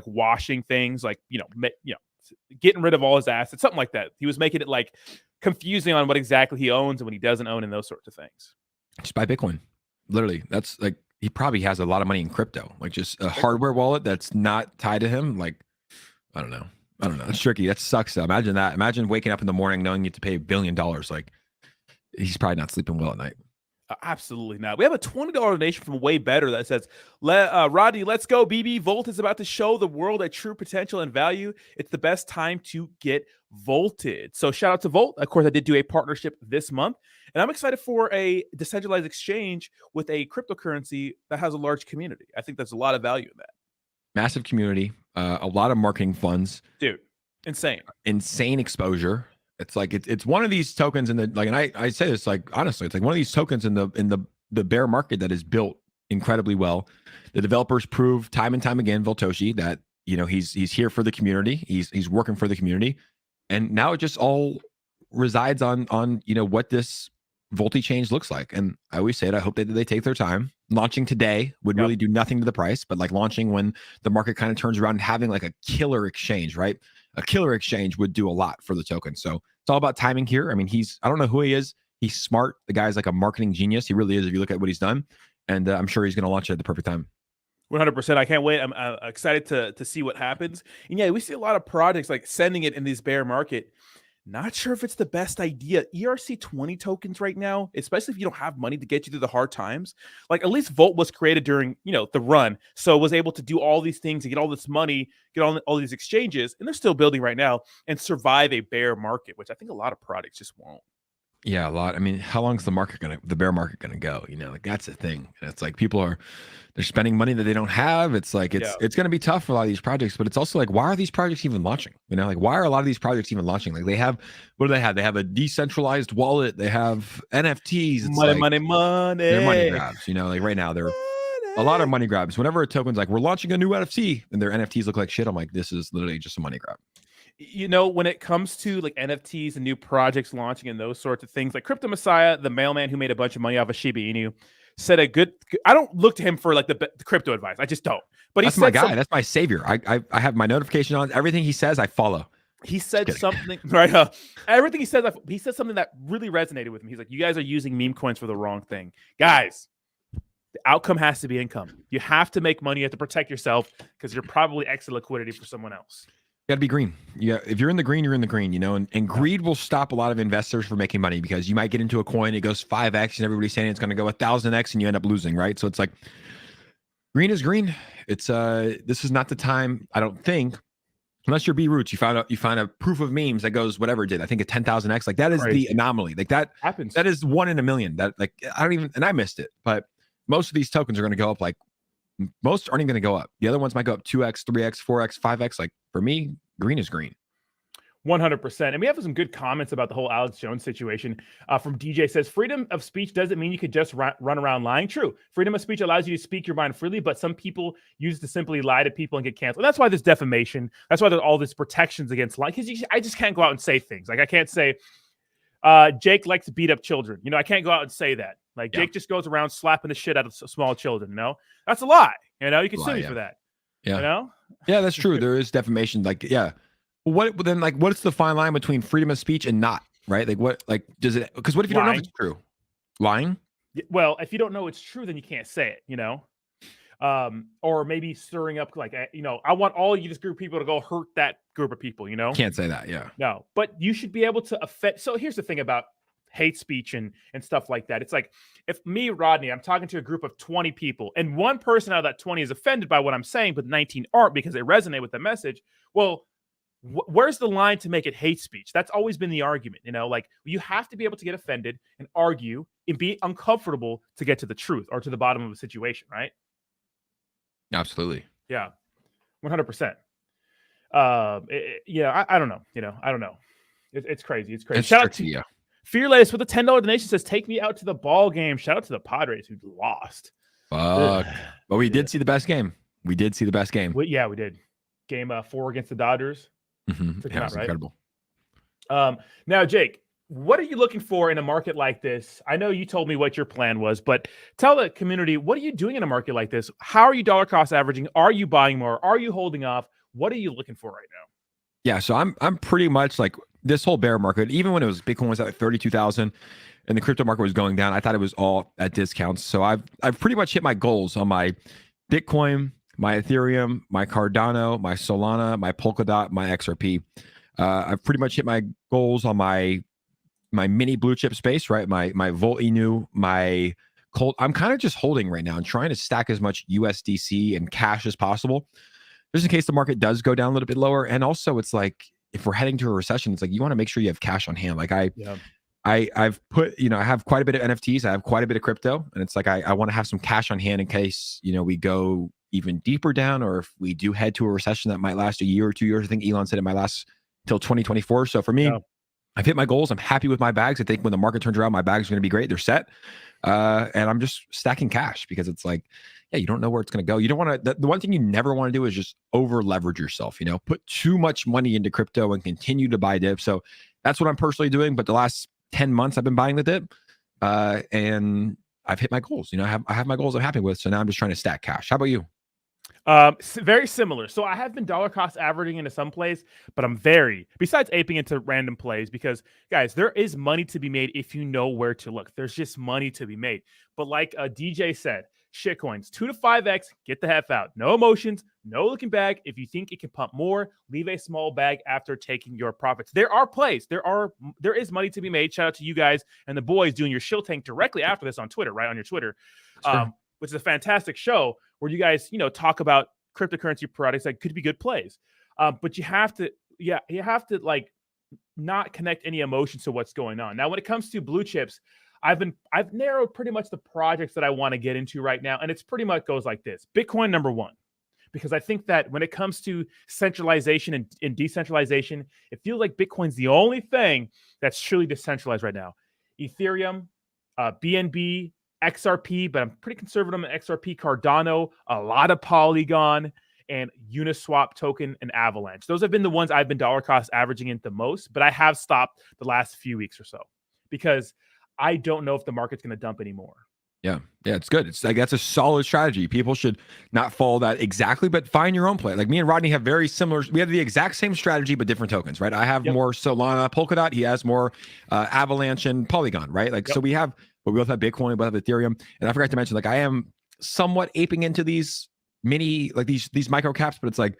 washing things, like getting rid of all his assets, something like that. He was making it like confusing on what exactly he owns and what he doesn't own, and those sorts of things. Just buy Bitcoin. Literally, that's like he probably has a lot of money in crypto, like just a hardware wallet that's not tied to him. Like I don't know. It's tricky. That sucks. Though. Imagine that. Imagine waking up in the morning knowing you have to pay $1 billion. Like. He's probably not sleeping well at night. Absolutely not. We have a $20 donation from Way Better that says, Rodney, let's go, BB. Volt is about to show the world a true potential and value. It's the best time to get volted. So shout out to Volt. Of course, I did do a partnership this month, and I'm excited for a decentralized exchange with a cryptocurrency that has a large community. I think there's a lot of value in that. Massive community, a lot of marketing funds. Dude, insane exposure. It's like it's one of these tokens in the like, and I say this like honestly, it's like one of these tokens in the bear market that is built incredibly well. The developers prove time and time again, Voltoshi, that he's here for the community. He's working for the community, and now it just all resides on what this Volty change looks like. And I always say it. I hope that they take their time. Launching today would really do nothing to the price, but like launching when the market kind of turns around and having like a killer exchange, right? A killer exchange would do a lot for the token. So it's all about timing here. I mean, I don't know who he is. He's smart. The guy's like a marketing genius. He really is if you look at what he's done. And I'm sure he's going to launch it at the perfect time. 100%. I can't wait. I'm excited to see what happens. And yeah, we see a lot of projects like sending it in this bear market. Not sure if it's the best idea. ERC20 tokens right now, especially if you don't have money to get you through the hard times, like at least Volt was created during, the run. So it was able to do all these things and get all this money, get all these exchanges, and they're still building right now and survive a bear market, which I think a lot of products just won't. Yeah, a lot. I mean, how long is the bear market gonna go? Like that's the thing. And it's like they're spending money that they don't have. It's like it's gonna be tough for a lot of these projects, but it's also like, why are these projects even launching? Like why are a lot of these projects even launching? Like what do they have? They have a decentralized wallet, they have NFTs. It's money. They're money grabs, like right now they're a lot of money grabs. Whenever a token's like, we're launching a new NFT and their NFTs look like shit, I'm like, this is literally just a money grab. When it comes to like NFTs and new projects launching and those sorts of things, like Crypto Messiah, the mailman who made a bunch of money off of Shiba Inu, said I don't look to him for like the crypto advice. I just don't. But that's my guy. That's my savior. I have my notification on. Everything he says, I follow. He said something, right? Everything he says, he said something that really resonated with me. He's like, you guys are using meme coins for the wrong thing. Guys, the outcome has to be income. You have to make money. You have to protect yourself because you're probably exit liquidity for someone else. You got to be green. Yeah, if you're in the green, you're in the green, and greed will stop a lot of investors from making money because you might get into a coin, it goes 5x and everybody's saying it's going to go 1,000x and you end up losing, right? So it's like green is green. It's this is not the time, I don't think, unless you're B Roots, you find a proof of memes that goes whatever it did. I think a 10,000x, like that is the anomaly. Like that happens. That is 1 in a million. That like I missed it, but most of these tokens are going to go up like. Most aren't even going to go up. The other ones might go up 2x, 3x, 4x, 5x. Like for me, green is green. 100%. And we have some good comments about the whole Alex Jones situation. From DJ says, freedom of speech doesn't mean you could just run around lying. True. Freedom of speech allows you to speak your mind freely, but some people use it to simply lie to people and get canceled. And that's why there's defamation. That's why there's all this protections against lying. Because I just can't go out and say things. Like I can't say, Jake likes to beat up children. I can't go out and say that. Like Jake just goes around slapping the shit out of small children. That's a lie. You can sue me for that. Yeah. Yeah, that's true. There is defamation. Like, yeah. What then? Like, what's the fine line between freedom of speech and not? Right? Like, what? Like, does it? Because what if you don't know if it's true? Lying? Well, if you don't know it's true, then you can't say it. Or maybe stirring up like, I want all you this group of people to go hurt that group of people. Can't say that. Yeah. No, but you should be able to affect. So here's the thing about hate speech and stuff like that. It's like if me, Rodney, I'm talking to a group of 20 people and one person out of that 20 is offended by what I'm saying, but 19 aren't because they resonate with the message. Well, where's the line to make it hate speech? That's always been the argument, like you have to be able to get offended and argue and be uncomfortable to get to the truth or to the bottom of a situation, right? Absolutely. Yeah. 100%. I don't know. I don't know. It's crazy. It's crazy. Shout out to you. Fearless with a $10 donation says, take me out to the ball game. Shout out to the Padres who lost. Fuck. But we did see the best game. We did see the best game. We did. Game 4 against the Dodgers. Mm-hmm. Yeah, it was incredible. Now, Jake, what are you looking for in a market like this? I know you told me what your plan was, but tell the community, what are you doing in a market like this? How are you dollar cost averaging? Are you buying more? Are you holding off? What are you looking for right now? Yeah, so I'm pretty much like this whole bear market, even when Bitcoin was at like 32,000 and the crypto market was going down, I thought it was all at discounts. So I've pretty much hit my goals on my Bitcoin, my Ethereum, my Cardano, my Solana, my Polkadot, my XRP. I've pretty much hit my goals on my mini blue chip space, right? My Volt Inu, my Cold. I'm kind of just holding right now and trying to stack as much USDC and cash as possible, just in case the market does go down a little bit lower. And also, it's like if we're heading to a recession, it's like you want to make sure you have cash on hand. Like I've put, I have quite a bit of NFTs. I have quite a bit of crypto, and it's like I want to have some cash on hand in case we go even deeper down, or if we do head to a recession that might last a year or 2 years. I think Elon said it might last till 2024. So for me, I've hit my goals. I'm happy with my bags. I think when the market turns around, my bags are going to be great. They're set. And I'm just stacking cash because it's like, you don't know where it's going to go. You don't want to, the one thing you never want to do is just over leverage yourself, put too much money into crypto and continue to buy dips. So that's what I'm personally doing. But the last 10 months I've been buying the dip and I've hit my goals. I have my goals I'm happy with. So now I'm just trying to stack cash. How about you? Very similar. So I have been dollar cost averaging into some plays, but I'm besides aping into random plays, because guys, there is money to be made if you know where to look. There's just money to be made. But like DJ said, shitcoins 2 to 5x, get the F out. No emotions, no looking back. If you think it can pump more, leave a small bag after taking your profits. There are plays. There is money to be made. Shout out to you guys and the boys doing your shill tank directly after this on Twitter, right? On your Twitter, which is a fantastic show where you guys, talk about cryptocurrency products that could be good plays. But you have to like not connect any emotions to what's going on. Now, when it comes to blue chips, I've narrowed pretty much the projects that I want to get into right now. And it's pretty much goes like this. Bitcoin, number one, because I think that when it comes to centralization and decentralization, it feels like Bitcoin's the only thing that's truly decentralized right now. Ethereum, BNB, XRP, but I'm pretty conservative on XRP, Cardano, a lot of Polygon, and Uniswap token and Avalanche. Those have been the ones I've been dollar cost averaging in the most, but I have stopped the last few weeks or so because I don't know if the market's going to dump anymore. Yeah, it's good. It's like that's a solid strategy. People should not follow that exactly, but find your own play. Like me and Rodney have very similar. We have the exact same strategy, but different tokens, right? I have more Solana, Polkadot. He has more Avalanche and Polygon, right? Like so, we both have Bitcoin, we both have Ethereum, and I forgot to mention, like I am somewhat aping into these mini, like these micro caps, but it's like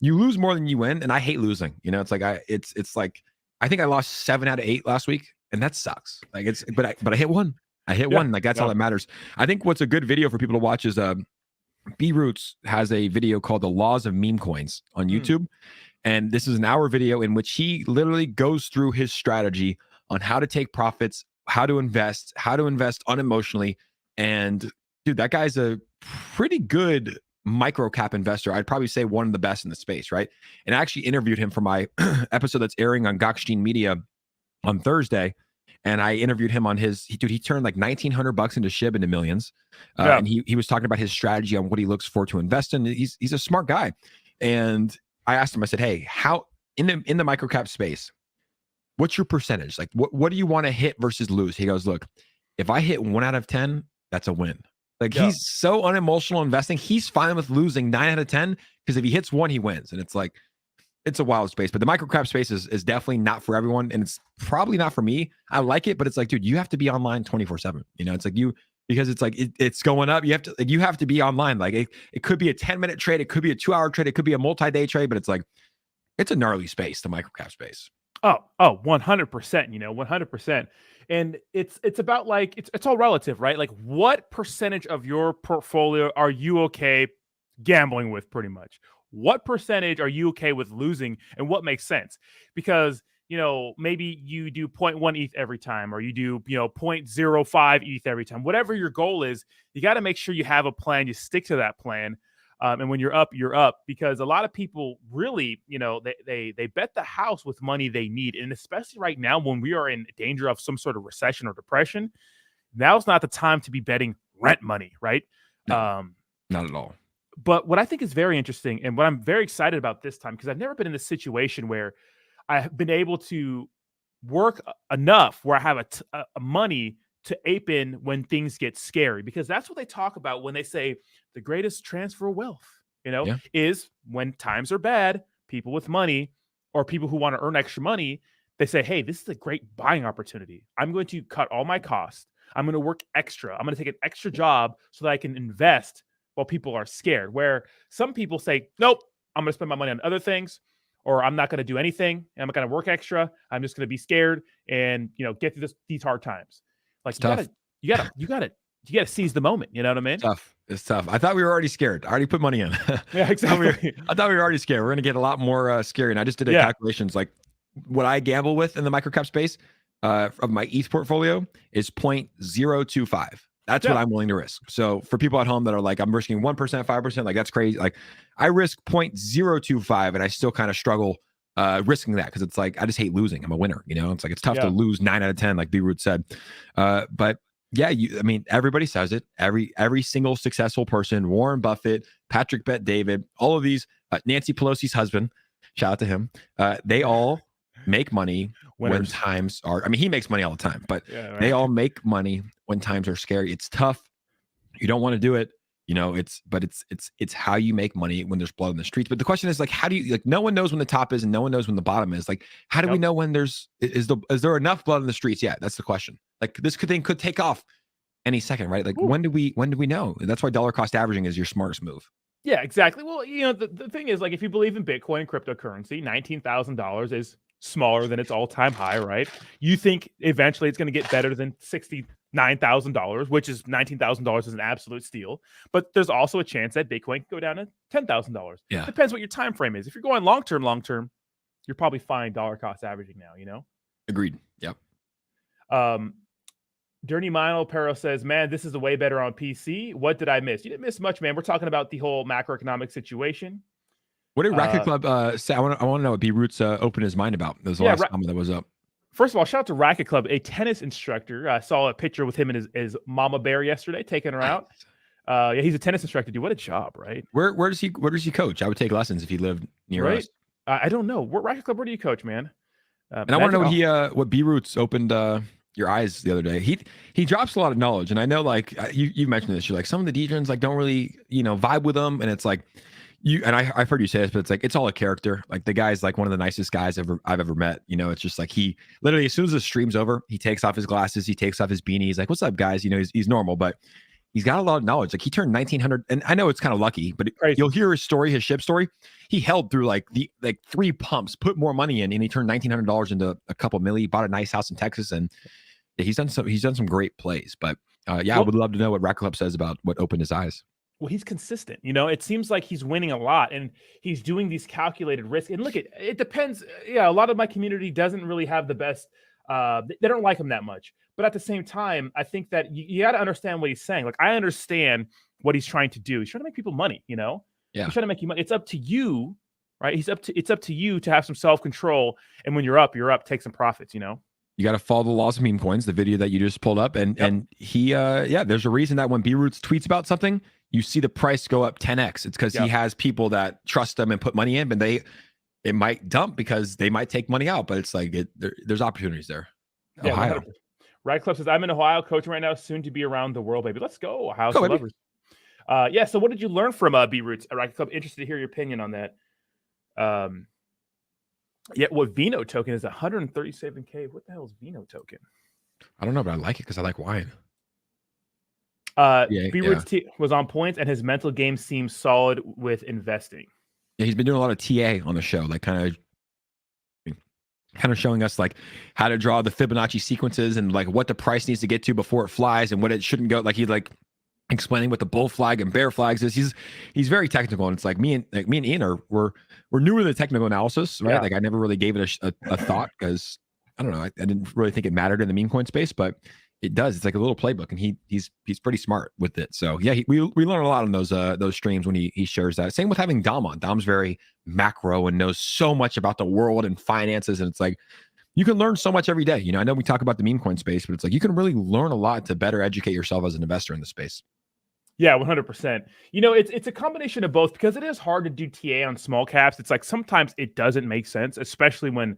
you lose more than you win, and I hate losing. It's like it's like I think I lost 7 out of 8 last week, and that sucks. Like but I hit one. I hit one. Like that's all that matters. I think what's a good video for people to watch is B Roots has a video called The Laws of Meme Coins on YouTube. And this is an hour video in which he literally goes through his strategy on how to take profits, how to invest unemotionally. And dude, that guy's a pretty good micro cap investor. I'd probably say one of the best in the space, right? And I actually interviewed him for my episode that's airing on Gokstein Media on Thursday. And I interviewed him on he turned like $1,900 into SHIB into millions. And he was talking about his strategy on what he looks for to invest in. He's a smart guy. And I asked him, I said, hey, how in the microcap space, what's your percentage? Like what do you want to hit versus lose? He goes, look, if I hit 1 out of 10, that's a win. Like he's so unemotional investing. He's fine with losing 9 out of 10 because if he hits 1, he wins. And it's like, it's a wild space, but the microcap space is definitely not for everyone. And it's probably not for me. I like it, but it's like, dude, you have to be online 24/7. It's like because it's like, it's going up. You have to be online. Like it could be a 10-minute trade. It could be a 2-hour trade. It could be a multi-day trade, but it's like, it's a gnarly space, the microcap space. Oh, 100%, 100%. And it's about like, it's all relative, right? Like what percentage of your portfolio are you okay gambling with pretty much? What percentage are you okay with losing and what makes sense? Because, maybe you do 0.1 ETH every time, or you do, 0.05 ETH every time. Whatever your goal is, you got to make sure you have a plan. You stick to that plan. And when you're up, because a lot of people really, they bet the house with money they need. And especially right now, when we are in danger of some sort of recession or depression, now's not the time to be betting rent money, right? No, not at all. But what I think is very interesting and what I'm very excited about this time, because I've never been in this situation where I have been able to work enough where I have a money to ape in when things get scary, because that's what they talk about when they say the greatest transfer of wealth, is when times are bad, people with money or people who want to earn extra money, they say, hey, this is a great buying opportunity. I'm going to cut all my costs. I'm going to work extra. I'm going to take an extra job so that I can invest while people are scared, where some people say, nope, I'm going to spend my money on other things, or I'm not going to do anything. And I'm not going to work extra. I'm just going to be scared and, get through these hard times. Like you gotta seize the moment. You know what I mean? It's tough. I thought we were already scared. I already put money in. Yeah, exactly. I thought we were already scared. We're going to get a lot more scary. And I just did calculations. Like what I gamble with in the microcap space of my ETH portfolio is 0.025. That's what I'm willing to risk. So for people at home that are like, I'm risking 1%, 5%, like that's crazy. Like I risk 0.025 and I still kind of struggle risking that because it's like, I just hate losing. I'm a winner. It's like, it's tough to lose 9 out of 10, like B-Root said. But yeah, everybody says it. Every single successful person, Warren Buffett, Patrick Bet-David, all of these, Nancy Pelosi's husband, shout out to him. They all make money when times are, he makes money all the time, but they all make money when times are scary. It's tough. You don't want to do it. It's how you make money when there's blood in the streets. But the question is like, how do you, like, no one knows when the top is and no one knows when the bottom is. Like, how do we know when is there enough blood in the streets? Yeah, that's the question. Like this thing could take off any second, right? Like when do we know? That's why dollar cost averaging is your smartest move. Yeah, exactly. Well, the thing is, like, if you believe in Bitcoin and cryptocurrency, $19,000 is smaller than its all-time high, right? You think eventually it's going to get better than $69,000, which is $19,000 is an absolute steal. But there's also a chance that Bitcoin could go down to $10,000. Yeah. Depends what your time frame is. If you're going long term, you're probably fine dollar cost averaging now. Agreed. Yep. Dirty Mino Pero says, man, this is a way better on PC. What did I miss? You didn't miss much, man. We're talking about the whole macroeconomic situation. What did Racket Club say? I want to know what B-Roots opened his mind about. That was the last comment that was up. First of all, shout out to Racket Club, a tennis instructor. I saw a picture with him and his mama bear yesterday, taking her out. Yeah, he's a tennis instructor, dude. What a job, right? Where does he coach? I would take lessons if he lived near us. I don't know. Racket Club, where do you coach, man? And I want to know what B-Roots opened your eyes the other day. He drops a lot of knowledge, and I know, like, you mentioned this. You're like, some of the DJs like don't really vibe with them, and it's like I've heard you say this, but it's like it's all a character. Like, the guy's like one of the nicest guys I've ever met. It's just like, he literally, as soon as the stream's over, he takes off his glasses, he takes off his beanie, he's like, "What's up, guys?" He's normal, but he's got a lot of knowledge. Like, he turned 1,900, and I know it's kind of lucky, but you'll hear his story, his ship story. He held through like 3 pumps, put more money in, and he turned $1,900 into a couple million. He bought a nice house in Texas, and he's done some great plays. But I would love to know what Racket Club says about what opened his eyes. Well, he's consistent. It seems like he's winning a lot, and he's doing these calculated risks. And look, it depends. Yeah, a lot of my community doesn't really have the best. They don't like him that much. But at the same time, I think that you got to understand what he's saying. Like, I understand what he's trying to do. He's trying to make people money. Yeah. He's trying to make you money. It's up to you, right? It's up to you to have some self-control. And when you're up, take some profits. You got to follow the laws of meme coins, the video that you just pulled up. And he, there's a reason that when B-Roots tweets about something, you see the price go up 10x. It's because he has people that trust him and put money in, but it might dump because they might take money out. But it's like, there's opportunities there. Yeah, Ohio. Right Club says, I'm in Ohio coaching right now, soon to be around the world, baby. Let's go, Ohio lovers. So what did you learn from B-Roots at Right Club? Interested to hear your opinion on that. What Vino token is 137K. What the hell is Vino token? I don't know, but I like it because I like wine. B-Roots was on points, and his mental game seems solid with investing. Yeah, he's been doing a lot of TA on the show, like kind of showing us like how to draw the Fibonacci sequences and like what the price needs to get to before it flies and what it shouldn't go. Like, he's like explaining what the bull flag and bear flags is. He's very technical, and it's like me and Ian we're newer to the technical analysis, right? Yeah. Like, I never really gave it a thought because I don't know, I didn't really think it mattered in the meme coin space, but it does. It's like a little playbook, and he's pretty smart with it. So yeah, we learn a lot on those streams when he shares that. Same with having Dom on. Dom's very macro and knows so much about the world and finances, and it's like you can learn so much every day. I know we talk about the meme coin space, but it's like you can really learn a lot to better educate yourself as an investor in the space. Yeah, 100%. It's a combination of both, because it is hard to do TA on small caps. It's like sometimes it doesn't make sense, especially when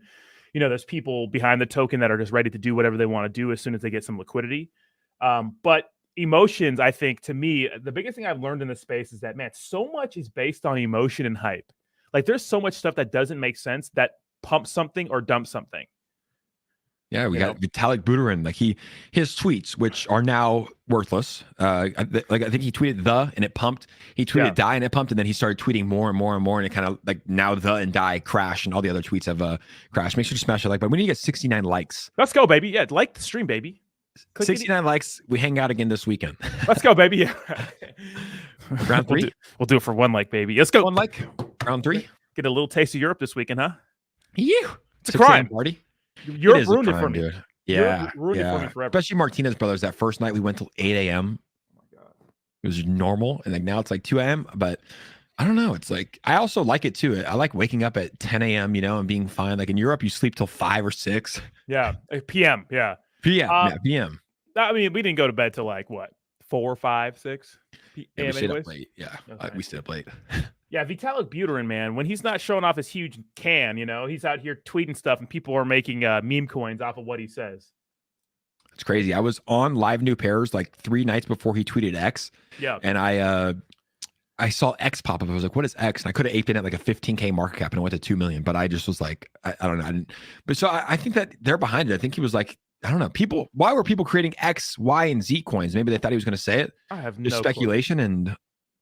there's people behind the token that are just ready to do whatever they want to do as soon as they get some liquidity. But emotions, I think, to me, the biggest thing I've learned in this space is that, man, so much is based on emotion and hype. Like, there's so much stuff that doesn't make sense that pumps something or dumps something. Yeah, we got Vitalik Buterin. Like, his tweets, which are now worthless. I think he tweeted and it pumped. He tweeted die and it pumped, and then he started tweeting more and more and more, and it kind of like now and die crash, and all the other tweets have crashed. Make sure to smash the like button. We need to get 69 likes. Let's go, baby. Yeah, like the stream, baby. 69 likes. We hang out again this weekend. Let's go, baby. Yeah. Round 3. We'll do it for 1 like, baby. Let's go. 1 like. Round 3. Get a little taste of Europe this weekend, huh? Yeah. It's a crime. Party. Europe ruined it for me. Dude. Yeah. Ruined it for me forever. Especially Martinez brothers. That first night we went till 8 a.m. Oh my God. It was normal. And like now it's like 2 a.m. But I don't know. It's like, I also like it too. I like waking up at 10 a.m., and being fine. Like in Europe, you sleep till 5 or 6. Yeah. PM. Yeah. PM. I mean, we didn't go to bed till like what? 4, 5, 6 p.m. Yeah, we stayed up late. Yeah. Okay. We stayed up late. Yeah, Vitalik Buterin, man, when he's not showing off his huge can, he's out here tweeting stuff, and people are making meme coins off of what he says. It's crazy. I was on Live New Pairs like 3 nights before he tweeted X. Yeah. And I saw X pop up. I was like, what is X? And I could have aped in at like a 15K market cap, and it went to 2 million. But I just was like, I don't know. But so I think that they're behind it. I think he was like, I don't know. Why were people creating X, Y, and Z coins? Maybe they thought he was going to say it. I have no speculation clue. And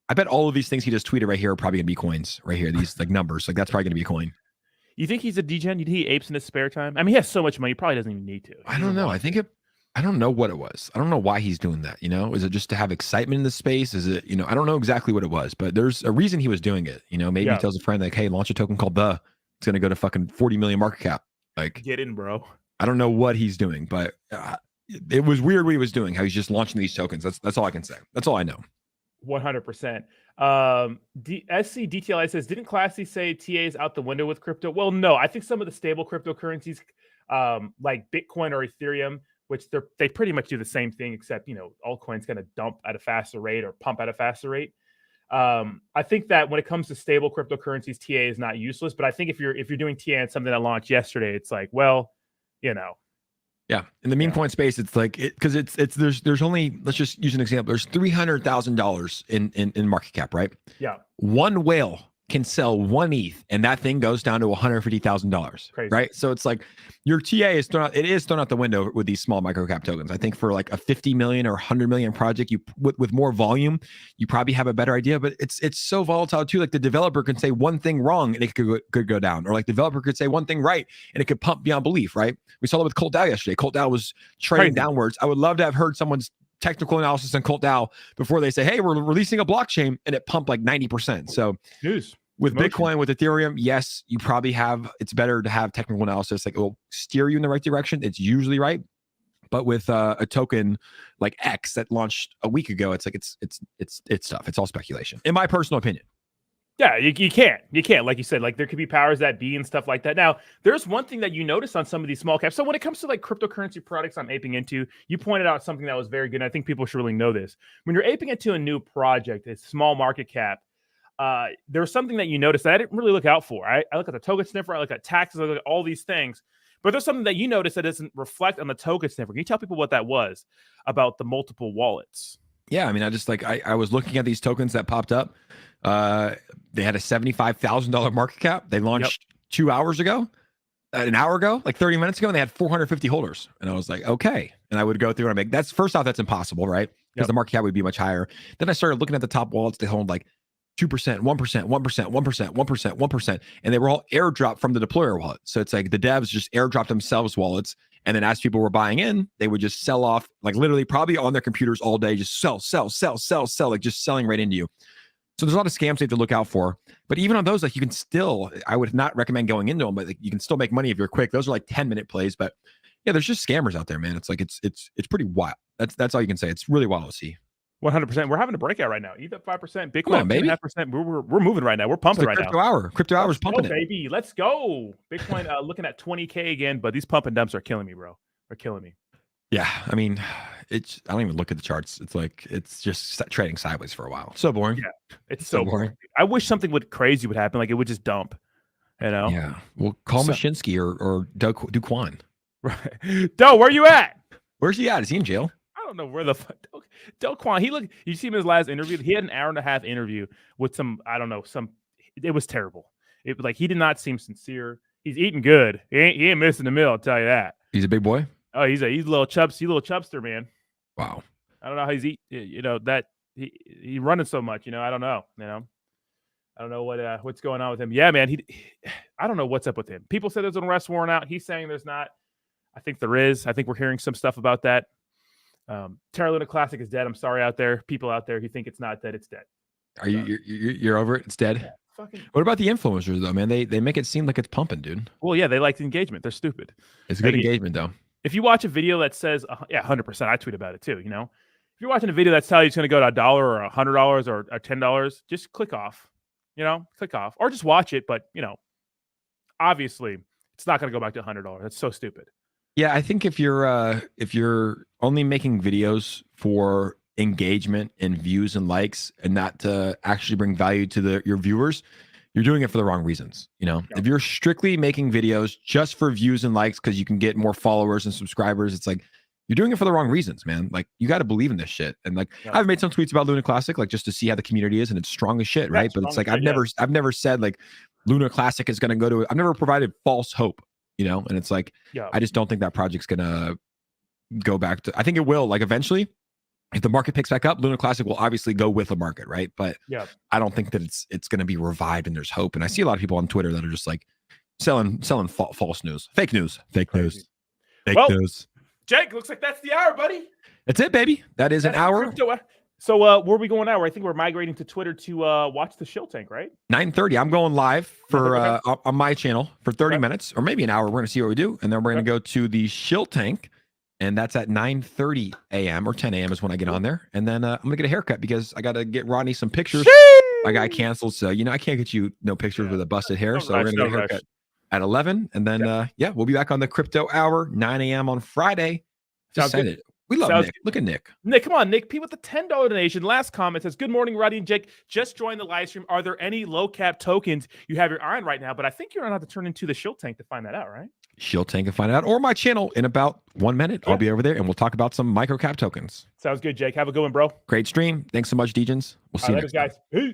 I bet all of these things he just tweeted right here are probably gonna be coins right here. These like numbers, like that's probably gonna be a coin. You think he's a degen? You think he apes in his spare time? I mean, he has so much money, he probably doesn't even need to. I don't know. I don't know what it was. I don't know why he's doing that. Is it just to have excitement in the space? Is it, I don't know exactly what it was, but there's a reason he was doing it. Maybe he tells a friend like, hey, launch a token called the. It's going to go to fucking 40 million market cap. Like, get in, bro. I don't know what he's doing, but it was weird what he was doing, how he's just launching these tokens. That's all I can say. That's all I know. 100%. SC DTLI says, didn't Classy say TA is out the window with crypto? Well, no, I think some of the stable cryptocurrencies, like Bitcoin or Ethereum, which they pretty much do the same thing, except, altcoins kind of dump at a faster rate or pump at a faster rate. I think that when it comes to stable cryptocurrencies, TA is not useless, but I think if you're doing TA and something that launched yesterday, it's like, well, Yeah, in the meme coin space, it's like because there's only, let's just use an example. There's $300,000 in market cap, right? Yeah. One whale can sell 1 ETH, and that thing goes down to $150,000, right? So it's like your TA is thrown out the window with these small micro cap tokens. I think for like a 50 million or 100 million project, you with more volume, you probably have a better idea. But it's so volatile too. Like the developer can say one thing wrong and it could go down, or like the developer could say one thing right and it could pump beyond belief, right? We saw that with Colt DAO yesterday. Colt DAO was trading downwards. I would love to have heard someone's technical analysis on Colt DAO before they say, hey, we're releasing a blockchain, and it pumped like 90%. So with Bitcoin, with Ethereum, yes, you probably it's better to have technical analysis. Like it will steer you in the right direction. It's usually right. But with a token like X that launched a week ago, it's like it's tough. It's all speculation, in my personal opinion. Yeah, you can't. Like you said, like there could be powers that be and stuff like that. Now, there's one thing that you notice on some of these small caps. So when it comes to like cryptocurrency products I'm aping into, you pointed out something that was very good. And I think people should really know this. When you're aping into a new project, it's small market cap, there was something that you noticed that I didn't really look out for. I look at the token sniffer, I look at taxes, I look at all these things. But there's something that you notice that doesn't reflect on the token sniffer. Can you tell people what that was about the multiple wallets? Yeah, I mean, I was looking at these tokens that popped up. They had a $75,000 market cap. They launched 2 hours ago, an hour ago, like 30 minutes ago, and they had 450 holders. And I was like, okay. And I would go through and that's first off, that's impossible, right? Because the market cap would be much higher. Then I started looking at the top wallets. They hold like 2%, 1%, 1%, 1%, 1%, 1%. And they were all airdropped from the deployer wallet. So it's like the devs just airdropped themselves wallets. And then as people were buying in, they would just sell off, like literally probably on their computers all day, just sell, like just selling right into you. So there's a lot of scams you have to look out for. But even on those, like you can still, I would not recommend going into them, but like you can still make money if you're quick. Those are like 10-minute plays. But yeah, there's just scammers out there, man. It's like, it's pretty wild. That's all you can say. It's really wild to see. 100%. We're having a breakout right now. ETH up 5%, Bitcoin 2.5%. We're moving right now. We're pumping right now. Crypto hour's pumping it. Baby, let's go. Bitcoin looking at 20K again, but these pump and dumps are killing me, bro. They're killing me. Yeah, I mean, I don't even look at the charts. It's like it's just trading sideways for a while. So boring. Yeah, it's so boring. I wish something crazy would happen. Like it would just dump. Yeah. Well, call Mashinsky or Do Kwon. Right. Do, where you at? Where's he at? Is he in jail? I don't know where the fuck. Do Kwon. You see him in his last interview. He had an hour and a half interview with some. I don't know. It was terrible. It like he did not seem sincere. He's eating good. He ain't missing the meal. I'll tell you that. He's a big boy. Oh, he's a little chubster, man. Wow. I don't know how he's that he running so much. I don't know. I don't know what's going on with him. Yeah, man. I don't know what's up with him. People say there's an arrest warrant out. He's saying there's not. I think there is. I think we're hearing some stuff about that. Terra Luna Classic is dead. I'm sorry out there. People out there who think it's not dead. It's dead. Are you're over it? It's dead. Yeah. What about the influencers though, man? They make it seem like it's pumping, dude. Well, yeah, they like the engagement. They're stupid. It's good engagement though. If you watch a video that says, 100%, I tweet about it too. If you're watching a video that's telling you it's going to go to $1 or $100 or $10, just click off. Click off or just watch it. But obviously, it's not going to go back to $100. That's so stupid. Yeah, I think if you're only making videos for engagement and views and likes and not to actually bring value to your viewers, you're doing it for the wrong reasons. If you're strictly making videos just for views and likes because you can get more followers and subscribers, it's like you're doing it for the wrong reasons, man. Like you got to believe in this shit. And like I've made some tweets about Luna Classic, like just to see how the community is, and it's strong as shit, right? But it's like I've never said like Luna Classic is going to go to. I've never provided false hope, and it's like I just don't think that project's gonna go back to. I think it will, like eventually. if the market picks back up, Lunar Classic will obviously go with the market, right? But yeah, I don't think that it's going to be revived and there's hope. And I see a lot of people on Twitter that are just like selling false news, fake news. Jake, looks like that's the hour, buddy. That's it, baby. That is an hour. So where are we going now? I think we're migrating to Twitter to watch the Shill Tank, right? 9:30. I'm going live for on my channel for 30 minutes or maybe an hour. We're going to see what we do. And then we're going to go to the Shill Tank. And that's at 9:30 a.m. or 10 a.m. is when I get on there. And then I'm going to get a haircut because I got to get Rodney some pictures. My guy canceled. So, I can't get you no pictures with a busted hair. So we're going to get a haircut at 11. And then, we'll be back on the Crypto Hour, 9 a.m. on Friday. Just send it. We love Nick. Look at Nick. Nick, come on, Nick P with the $10 donation. Last comment says, good morning, Rodney and Jake. Just joined the live stream. Are there any low cap tokens you have your eye on right now? But I think you're going to have to turn into the Shill Tank to find that out, right? Shill Tank and find out, or my channel in about 1 minute. I'll be over there and we'll talk about some micro cap tokens. Sounds good, Jake. Have a good one, bro. Great stream. Thanks so much, Degens. We'll see you next time. Guys. Peace.